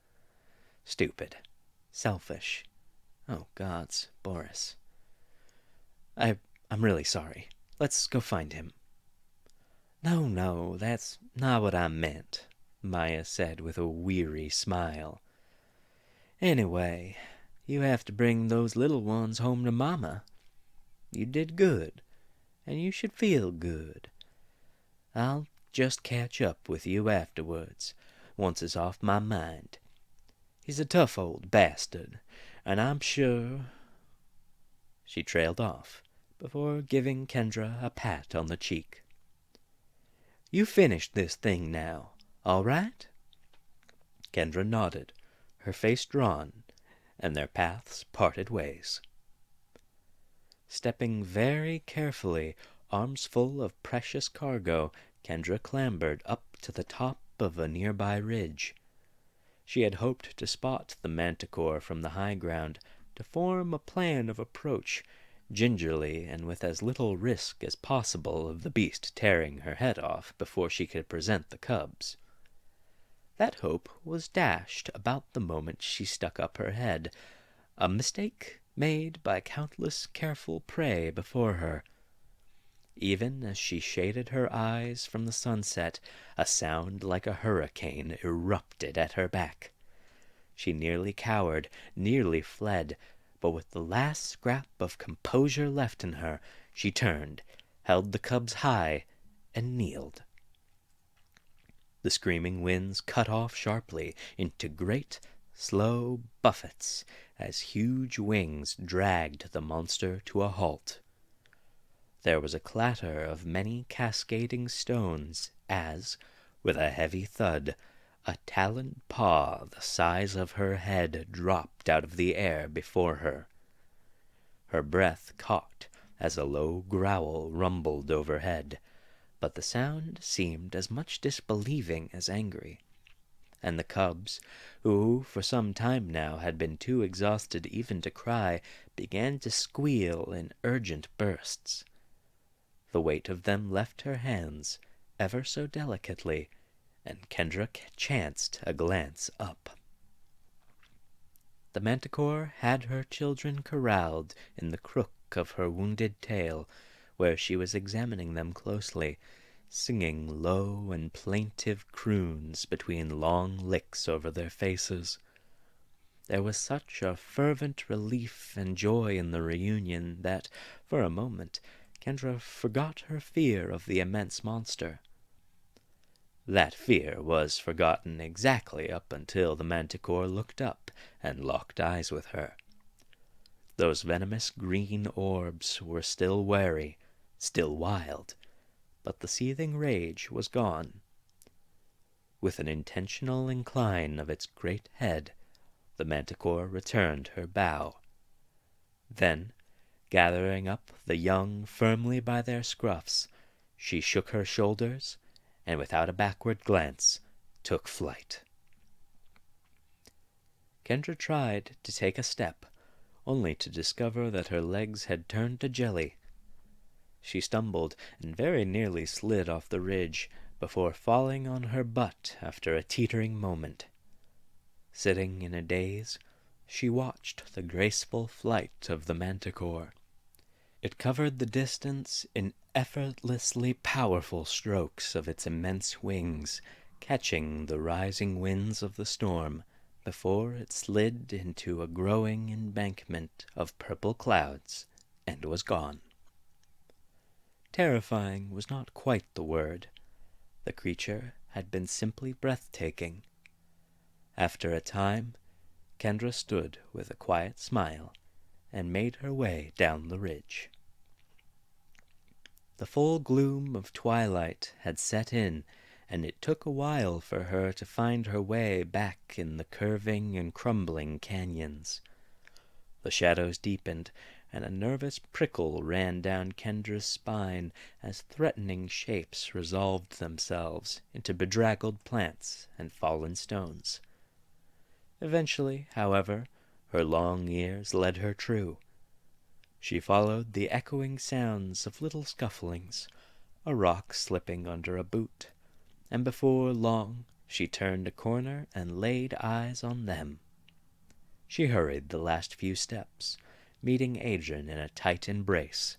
Stupid. Selfish. Oh, gods, Boris. I'm really sorry. Let's go find him." No, that's not what I meant," Maya said with a weary smile. "Anyway, you have to bring those little ones home to Mama. You did good, and you should feel good. I'll just catch up with you afterwards, once it's off my mind. He's a tough old bastard, and I'm sure..." She trailed off, before giving Kendra a pat on the cheek. "You finished this thing now, all right?" Kendra nodded, her face drawn, and their paths parted ways. Stepping very carefully, arms full of precious cargo, Kendra clambered up to the top of a nearby ridge. She had hoped to spot the manticore from the high ground, to form a plan of approach, gingerly and with as little risk as possible of the beast tearing her head off before she could present the cubs. That hope was dashed about the moment she stuck up her head, a mistake made by countless careful prey before her. Even as she shaded her eyes from the sunset, a sound like a hurricane erupted at her back. She nearly cowered, nearly fled, but with the last scrap of composure left in her, she turned, held the cubs high, and kneeled. The screaming winds cut off sharply into great, slow buffets as huge wings dragged the monster to a halt. There was a clatter of many cascading stones as, with a heavy thud, a taloned paw the size of her head dropped out of the air before her. Her breath caught as a low growl rumbled overhead, but the sound seemed as much disbelieving as angry, and the cubs, who for some time now had been too exhausted even to cry, began to squeal in urgent bursts. The weight of them left her hands ever so delicately, and Kendra chanced a glance up. The manticore had her children corralled in the crook of her wounded tail, where she was examining them closely, singing low and plaintive croons between long licks over their faces. There was such a fervent relief and joy in the reunion that, for a moment, Kendra forgot her fear of the immense monster. That fear was forgotten exactly up until the manticore looked up and locked eyes with her. Those venomous green orbs were still wary, still wild, but the seething rage was gone. With an intentional incline of its great head, the manticore returned her bow. Then, gathering up the young firmly by their scruffs, she shook her shoulders, and without a backward glance, took flight. Kendra tried to take a step, only to discover that her legs had turned to jelly. She stumbled and very nearly slid off the ridge, before falling on her butt after a teetering moment. Sitting in a daze, she watched the graceful flight of the manticore. It covered the distance in effortlessly powerful strokes of its immense wings, catching the rising winds of the storm before it slid into a growing embankment of purple clouds and was gone. Terrifying was not quite the word. The creature had been simply breathtaking. After a time, Kendra stood with a quiet smile and made her way down the ridge. The full gloom of twilight had set in, and it took a while for her to find her way back in the curving and crumbling canyons. The shadows deepened, and a nervous prickle ran down Kendra's spine as threatening shapes resolved themselves into bedraggled plants and fallen stones. Eventually, however, her long ears led her true. She followed the echoing sounds of little scufflings, a rock slipping under a boot, and before long she turned a corner and laid eyes on them. She hurried the last few steps, meeting Adrian in a tight embrace.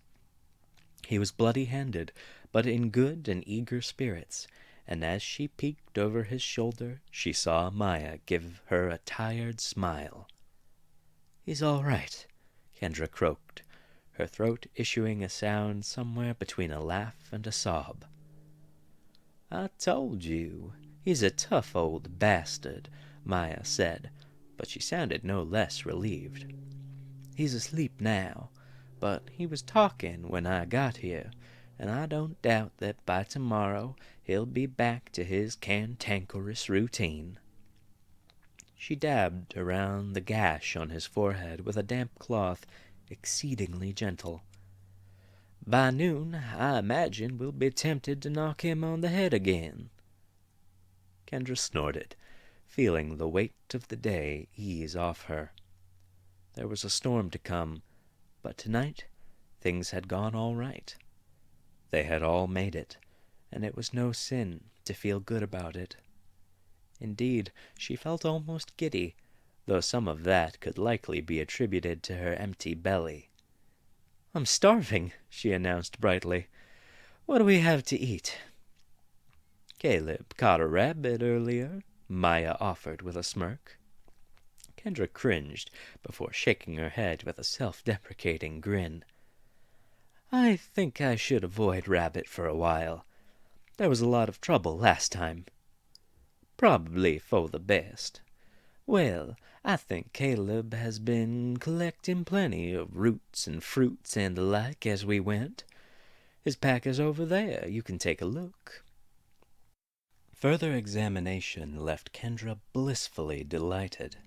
He was bloody-handed, but in good and eager spirits, and as she peeked over his shoulder, she saw Maya give her a tired smile. "He's all right," Kendra croaked, her throat issuing a sound somewhere between a laugh and a sob. "I told you, he's a tough old bastard," Maya said, but she sounded no less relieved. "He's asleep now, but he was talking when I got here, and I don't doubt that by tomorrow he'll be back to his cantankerous routine." She dabbed around the gash on his forehead with a damp cloth, exceedingly gentle. "By noon, I imagine we'll be tempted to knock him on the head again." Kendra snorted, feeling the weight of the day ease off her. There was a storm to come, but tonight things had gone all right. They had all made it, and it was no sin to feel good about it. Indeed, she felt almost giddy, though some of that could likely be attributed to her empty belly. "I'm starving," she announced brightly. "What do we have to eat?" "Caleb caught a rabbit earlier," Maya offered with a smirk. Kendra cringed before shaking her head with a self-deprecating grin. "I think I should avoid rabbit for a while. There was a lot of trouble last time." "Probably for the best. Well, I think Caleb has been collecting plenty of roots and fruits and the like as we went. His pack is over there. You can take a look." Further examination left Kendra blissfully delighted.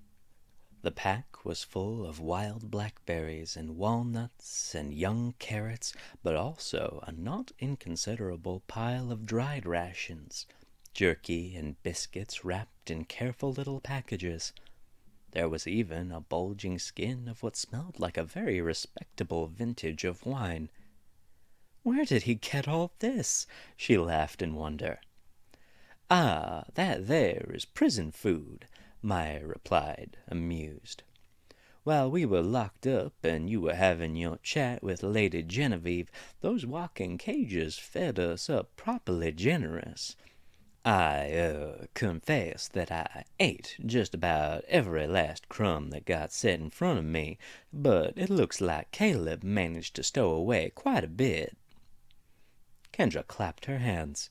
The pack was full of wild blackberries and walnuts and young carrots, but also a not inconsiderable pile of dried rations, jerky and biscuits wrapped in careful little packages. There was even a bulging skin of what smelled like a very respectable vintage of wine. "Where did he get all this?" she laughed in wonder. "Ah, that there is prison food," Maya replied, amused. "While we were locked up and you were having your chat with Lady Genevieve, those walking cages fed us up properly generous. I confess that I ate just about every last crumb that got set in front of me, but it looks like Caleb managed to stow away quite a bit." Kendra clapped her hands.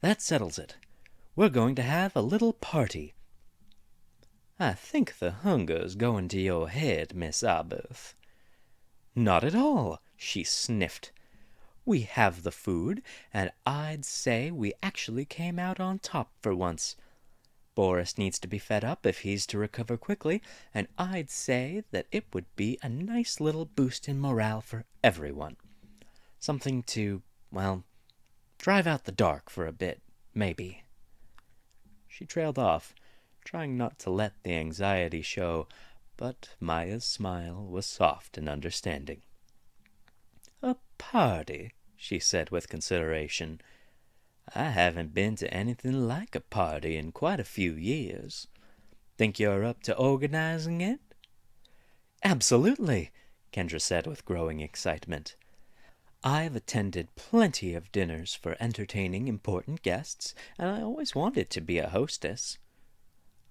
"That settles it. We're going to have a little party." "I think the hunger's going to your head, Miss Arbuthnot." "Not at all," she sniffed. "We have the food, and I'd say we actually came out on top for once. Boris needs to be fed up if he's to recover quickly, and I'd say that it would be a nice little boost in morale for everyone. Something to, well, drive out the dark for a bit, maybe." She trailed off, trying not to let the anxiety show, but Maya's smile was soft and understanding. "A party," she said with consideration. "I haven't been to anything like a party in quite a few years. Think you're up to organizing it?" "Absolutely," Kendra said with growing excitement. "I've attended plenty of dinners for entertaining important guests, and I always wanted to be a hostess."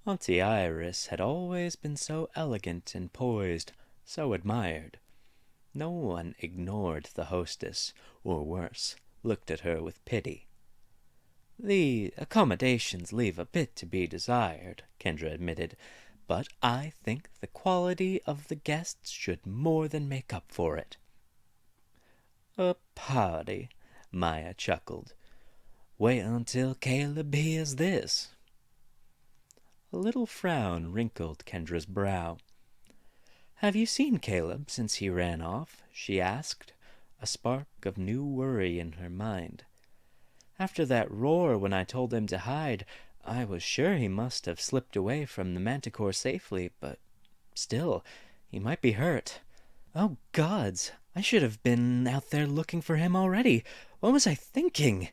Auntie Iris had always been so elegant and poised, so admired. No one ignored the hostess, or worse, looked at her with pity. "The accommodations leave a bit to be desired," Kendra admitted, "but I think the quality of the guests should more than make up for it." "A party," Maya chuckled. "Wait until Caleb hears this." A little frown wrinkled Kendra's brow. "Have you seen Caleb since he ran off?" she asked, a spark of new worry in her mind. "After that roar when I told him to hide, I was sure he must have slipped away from the manticore safely, but still, he might be hurt. Oh, gods, I should have been out there looking for him already. What was I thinking?"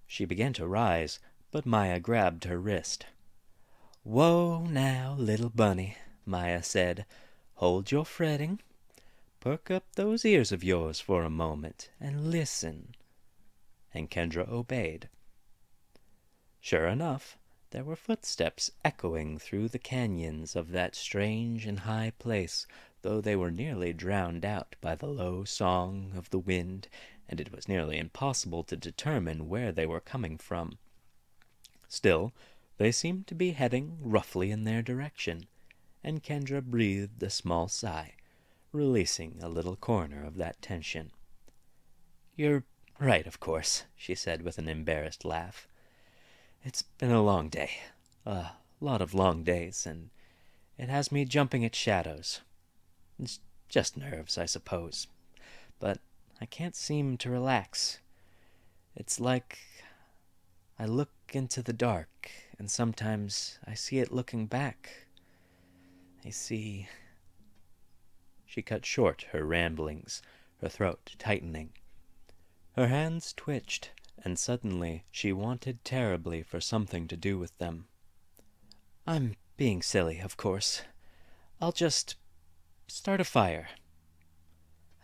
She began to rise, but Maya grabbed her wrist. "Whoa now, little bunny," Maya said. "Hold your fretting. Perk up those ears of yours for a moment and listen." And Kendra obeyed. Sure enough, there were footsteps echoing through the canyons of that strange and high place, though they were nearly drowned out by the low song of the wind, and it was nearly impossible to determine where they were coming from. Still, they seemed to be heading roughly in their direction, and Kendra breathed a small sigh, releasing a little corner of that tension. "You're right, of course," she said with an embarrassed laugh. "It's been a long day, a lot of long days, and it has me jumping at shadows. It's just nerves, I suppose, but I can't seem to relax. It's like I look into the dark, and sometimes I see it looking back. I see—" She cut short her ramblings, her throat tightening. Her hands twitched, and suddenly she wanted terribly for something to do with them. "I'm being silly, of course. I'll just start a fire."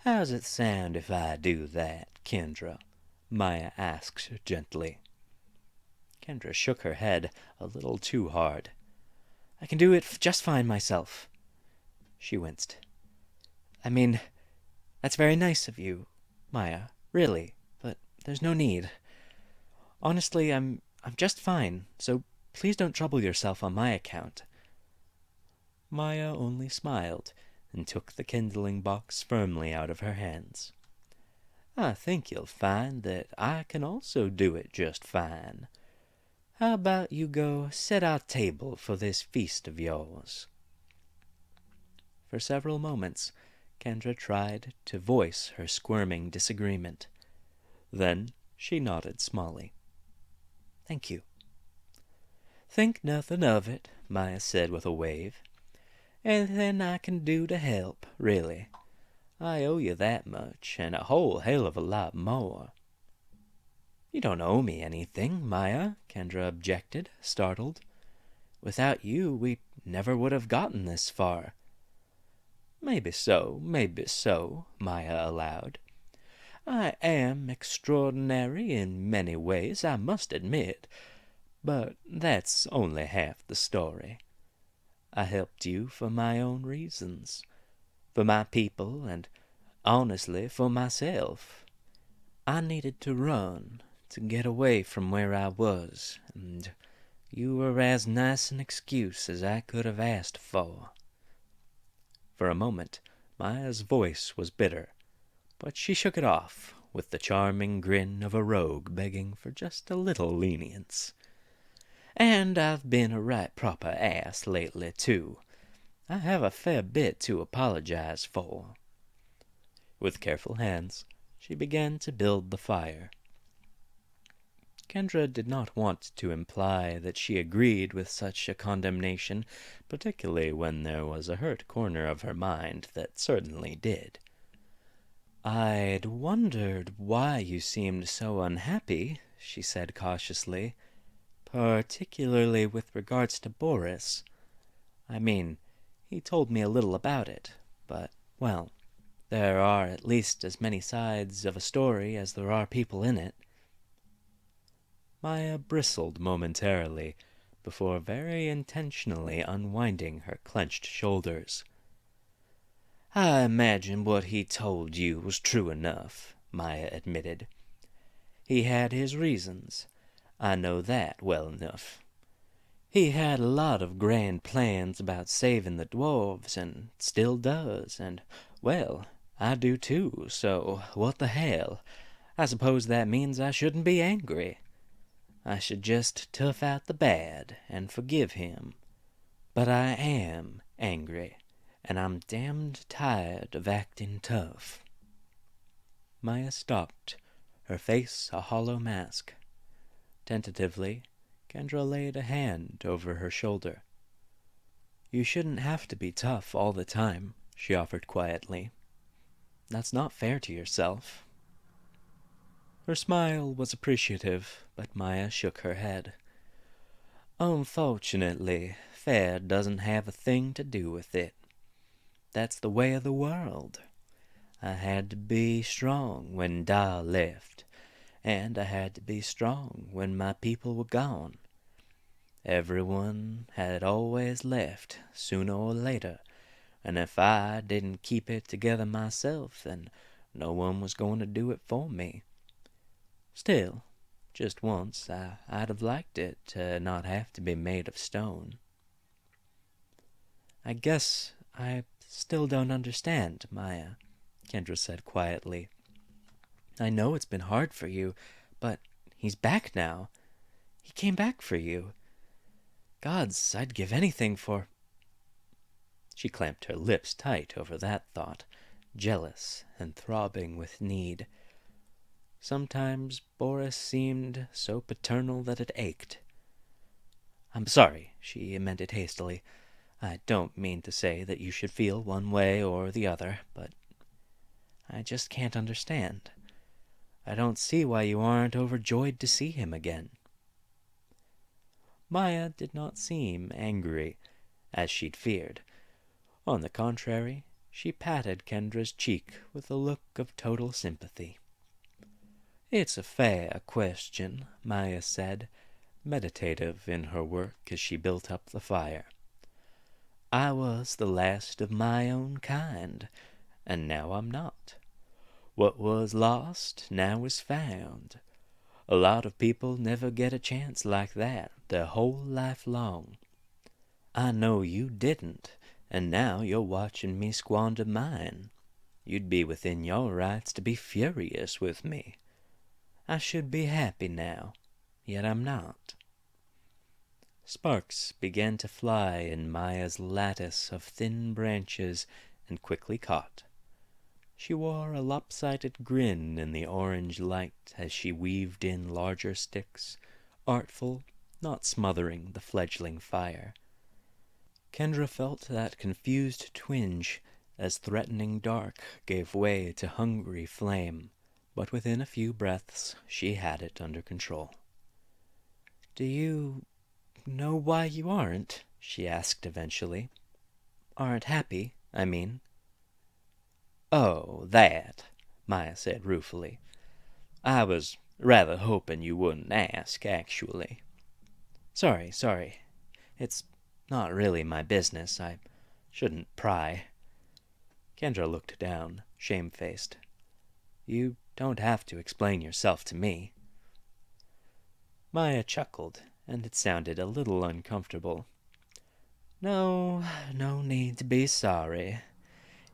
"How's it sound if I do that, Kendra?" Maya asked gently. Kendra shook her head a little too hard. "I can do it just fine myself." She winced. "I mean, that's very nice of you, Maya, really, but there's no need. Honestly, I'm just fine, so please don't trouble yourself on my account." Maya only smiled and took the kindling box firmly out of her hands. "I think you'll find that I can also do it just fine. How about you go set our table for this feast of yours?" For several moments, Kendra tried to voice her squirming disagreement. Then she nodded smallly. "Thank you." "Think nothing of it," Maya said with a wave. "Anything I can do to help, really. I owe you that much, and a whole hell of a lot more." "You don't owe me anything, Maya," Kendra objected, startled. "Without you, we never would have gotten this far." Maybe so," Maya allowed. "I am extraordinary in many ways, I must admit, but that's only half the story. I helped you for my own reasons, for my people, and honestly for myself. I needed to run, to get away from where I was, and you were as nice an excuse as I could have asked for." For a moment, Maya's voice was bitter, but she shook it off with the charming grin of a rogue begging for just a little lenience. "And I've been a right proper ass lately, too. I have a fair bit to apologize for." With careful hands, she began to build the fire. Kendra did not want to imply that she agreed with such a condemnation, particularly when there was a hurt corner of her mind that certainly did. "I'd wondered why you seemed so unhappy," she said cautiously, "particularly with regards to Boris. I mean, he told me a little about it, but, well, there are at least as many sides of a story as there are people in it." Maya bristled momentarily before very intentionally unwinding her clenched shoulders. "I imagine what he told you was true enough," Maya admitted. "He had his reasons. I know that well enough. He had a lot of grand plans about saving the dwarves, and still does, and, well, I do too, so what the hell? I suppose that means I shouldn't be angry. I should just tough out the bad and forgive him. But I am angry, and I'm damned tired of acting tough." Maya stopped, her face a hollow mask. Tentatively, Kendra laid a hand over her shoulder. "You shouldn't have to be tough all the time," she offered quietly. "That's not fair to yourself." Her smile was appreciative, but Maya shook her head. "Unfortunately, fair doesn't have a thing to do with it. That's the way of the world. I had to be strong when Da left, and I had to be strong when my people were gone. Everyone had always left, sooner or later, and if I didn't keep it together myself, then no one was going to do it for me. Still, just once, I'd have liked it to not have to be made of stone." "I guess I still don't understand, Maya," Kendra said quietly. "I know it's been hard for you, but he's back now. He came back for you. Gods, I'd give anything for—" She clamped her lips tight over that thought, jealous and throbbing with need. Sometimes Boris seemed so paternal that it ached. "I'm sorry," she amended hastily. "I don't mean to say that you should feel one way or the other, but I just can't understand. I don't see why you aren't overjoyed to see him again." Maya did not seem angry, as she'd feared. On the contrary, she patted Kendra's cheek with a look of total sympathy. "It's a fair question," Maya said, meditative in her work as she built up the fire. "I was the last of my own kind, and now I'm not. What was lost now is found. A lot of people never get a chance like that their whole life long. I know you didn't, and now you're watching me squander mine. You'd be within your rights to be furious with me. I should be happy now, yet I'm not." Sparks began to fly in Maya's lattice of thin branches and quickly caught. She wore a lopsided grin in the orange light as she weaved in larger sticks, artful, not smothering the fledgling fire. Kendra felt that confused twinge as threatening dark gave way to hungry flame, but within a few breaths she had it under control. "Do you know why you aren't?" she asked eventually. "Aren't happy, I mean." "Oh, that," Maya said ruefully. "I was rather hoping you wouldn't ask, actually." Sorry. It's not really my business. I shouldn't pry." Kendra looked down, shamefaced. "You don't have to explain yourself to me." Maya chuckled, and it sounded a little uncomfortable. No need to be sorry.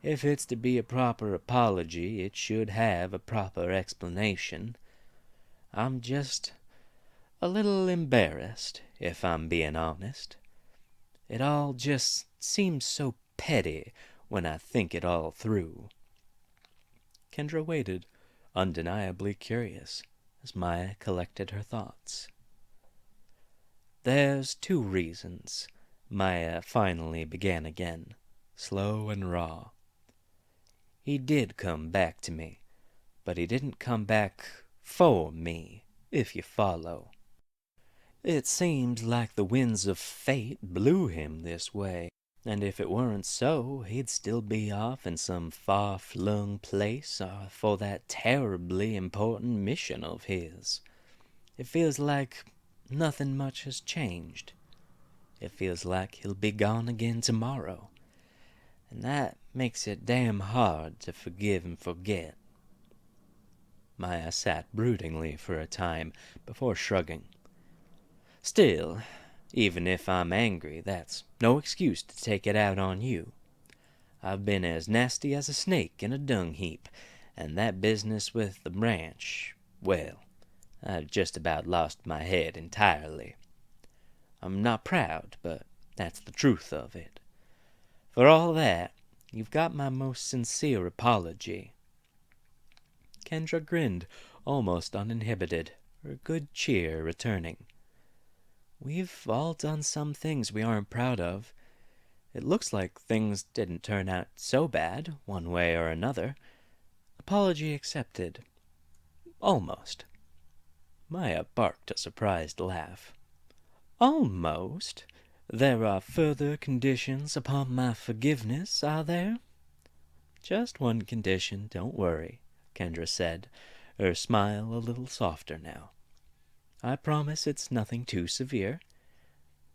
If it's to be a proper apology, it should have a proper explanation. I'm just a little embarrassed, if I'm being honest. It all just seems so petty when I think it all through." Kendra waited, undeniably curious, as Maya collected her thoughts. "There's 2 reasons," Maya finally began again, slow and raw. "He did come back to me, but he didn't come back for me, if you follow. It seems like the winds of fate blew him this way. And if it weren't so, he'd still be off in some far-flung place for that terribly important mission of his. It feels like nothing much has changed. It feels like he'll be gone again tomorrow. And that makes it damn hard to forgive and forget. Maya sat broodingly for a time before shrugging. Still, even if I'm angry, that's no excuse to take it out on you. I've been as nasty as a snake in a dung heap, and that business with the branch, well, I've just about lost my head entirely. I'm not proud, but that's the truth of it. For all that, you've got my most sincere apology. Kendra grinned, almost uninhibited, her good cheer returning. We've all done some things we aren't proud of. It looks like things didn't turn out so bad, one way or another. Apology accepted. Almost. Maya barked a surprised laugh. Almost? There are further conditions upon my forgiveness, are there? Just one condition, don't worry, Kendra said, her smile a little softer now. I promise it's nothing too severe.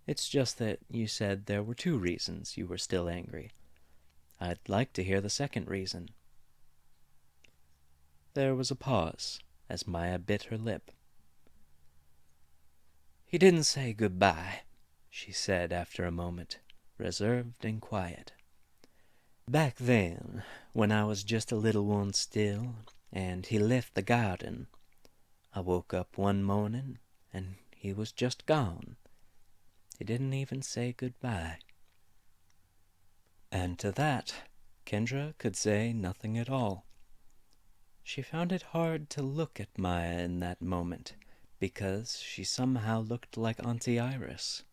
It's just that you said there were 2 reasons you were still angry. I'd like to hear the second reason. There was a pause as Maya bit her lip. He didn't say goodbye, she said after a moment, reserved and quiet. Back then, when I was just a little one still, and he left the garden, I woke up one morning, and he was just gone. He didn't even say goodbye. And to that, Kendra could say nothing at all. She found it hard to look at Maya in that moment, because she somehow looked like Auntie Iris.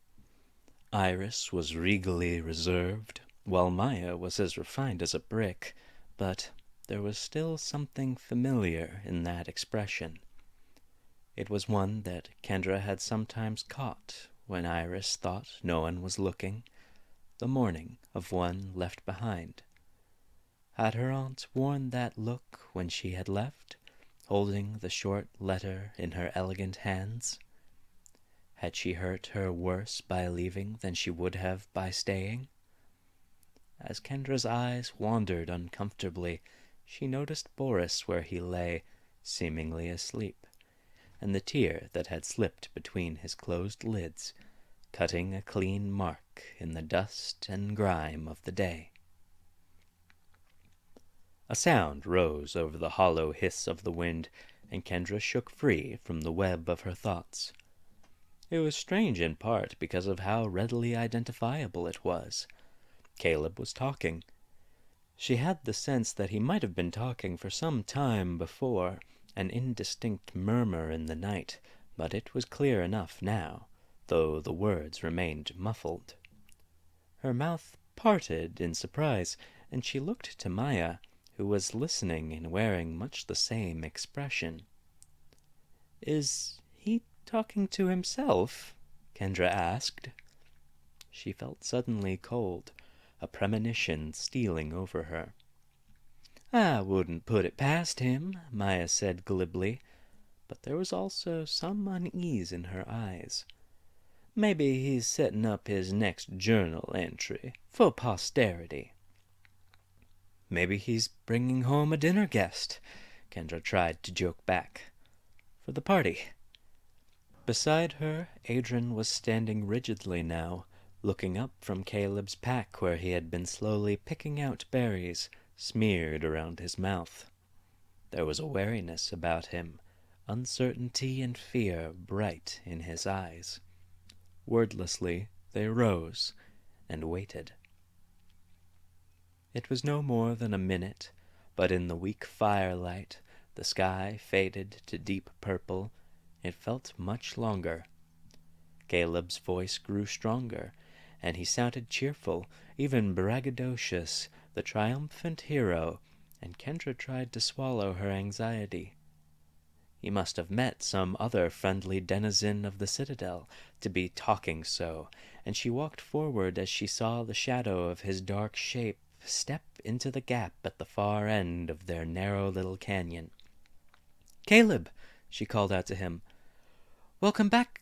Iris was regally reserved, while Maya was as refined as a brick, but there was still something familiar in that expression. It was one that Kendra had sometimes caught when Iris thought no one was looking, the morning of one left behind. Had her aunt worn that look when she had left, holding the short letter in her elegant hands? Had she hurt her worse by leaving than she would have by staying? As Kendra's eyes wandered uncomfortably, she noticed Boris where he lay, seemingly asleep, and the tear that had slipped between his closed lids, cutting a clean mark in the dust and grime of the day. A sound rose over the hollow hiss of the wind, and Kendra shook free from the web of her thoughts. It was strange in part because of how readily identifiable it was. Caleb was talking. She had the sense that he might have been talking for some time before, an indistinct murmur in the night, but it was clear enough now, though the words remained muffled. Her mouth parted in surprise, and she looked to Maya, who was listening and wearing much the same expression. Is he talking to himself? Kendra asked. She felt suddenly cold, a premonition stealing over her. I wouldn't put it past him, Maya said glibly, but there was also some unease in her eyes. Maybe he's setting up his next journal entry for posterity. Maybe he's bringing home a dinner guest, Kendra tried to joke back. For the party. Beside her, Adrian was standing rigidly now, looking up from Caleb's pack where he had been slowly picking out berries, smeared around his mouth. There was a wariness about him, uncertainty and fear bright in his eyes. Wordlessly, they rose and waited. It was no more than a minute, but in the weak firelight, the sky faded to deep purple. It felt much longer. Caleb's voice grew stronger, and he sounded cheerful, even braggadocious, the triumphant hero, and Kendra tried to swallow her anxiety. He must have met some other friendly denizen of the citadel to be talking so, and she walked forward as she saw the shadow of his dark shape step into the gap at the far end of their narrow little canyon. "Caleb!" she called out to him. "Welcome back."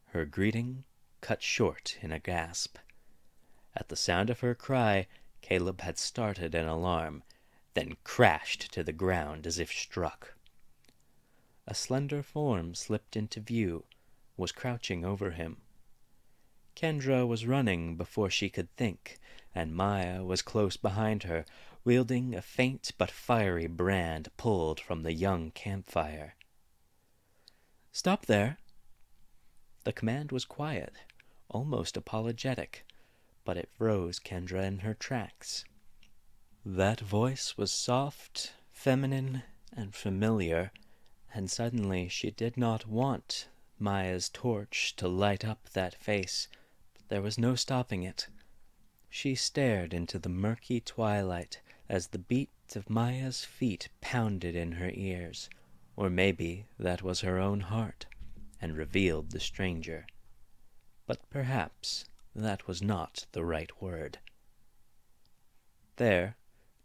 Her greeting cut short in a gasp. At the sound of her cry, Caleb had started in alarm, then crashed to the ground as if struck. A slender form slipped into view, was crouching over him. Kendra was running before she could think, and Maya was close behind her, wielding a faint but fiery brand pulled from the young campfire. "Stop there!" The command was quiet, almost apologetic, but it froze Kendra in her tracks. That voice was soft, feminine, and familiar, and suddenly she did not want Maya's torch to light up that face, but there was no stopping it. She stared into the murky twilight as the beat of Maya's feet pounded in her ears, or maybe that was her own heart, and revealed the stranger. But perhaps that was not the right word. There,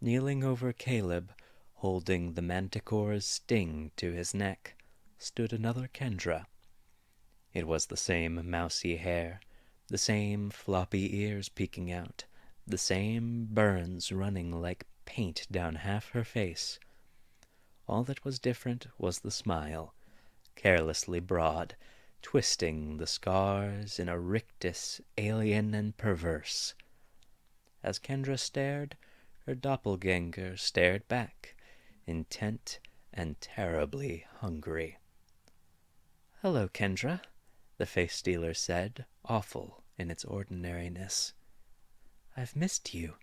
kneeling over Caleb, holding the manticore's sting to his neck, stood another Kendra. It was the same mousy hair, the same floppy ears peeking out, the same burns running like paint down half her face. All that was different was the smile, carelessly broad, twisting the scars in a rictus alien and perverse. As Kendra stared, her doppelganger stared back, intent and terribly hungry. "Hello, Kendra," the face stealer said, awful in its ordinariness. "I've missed you.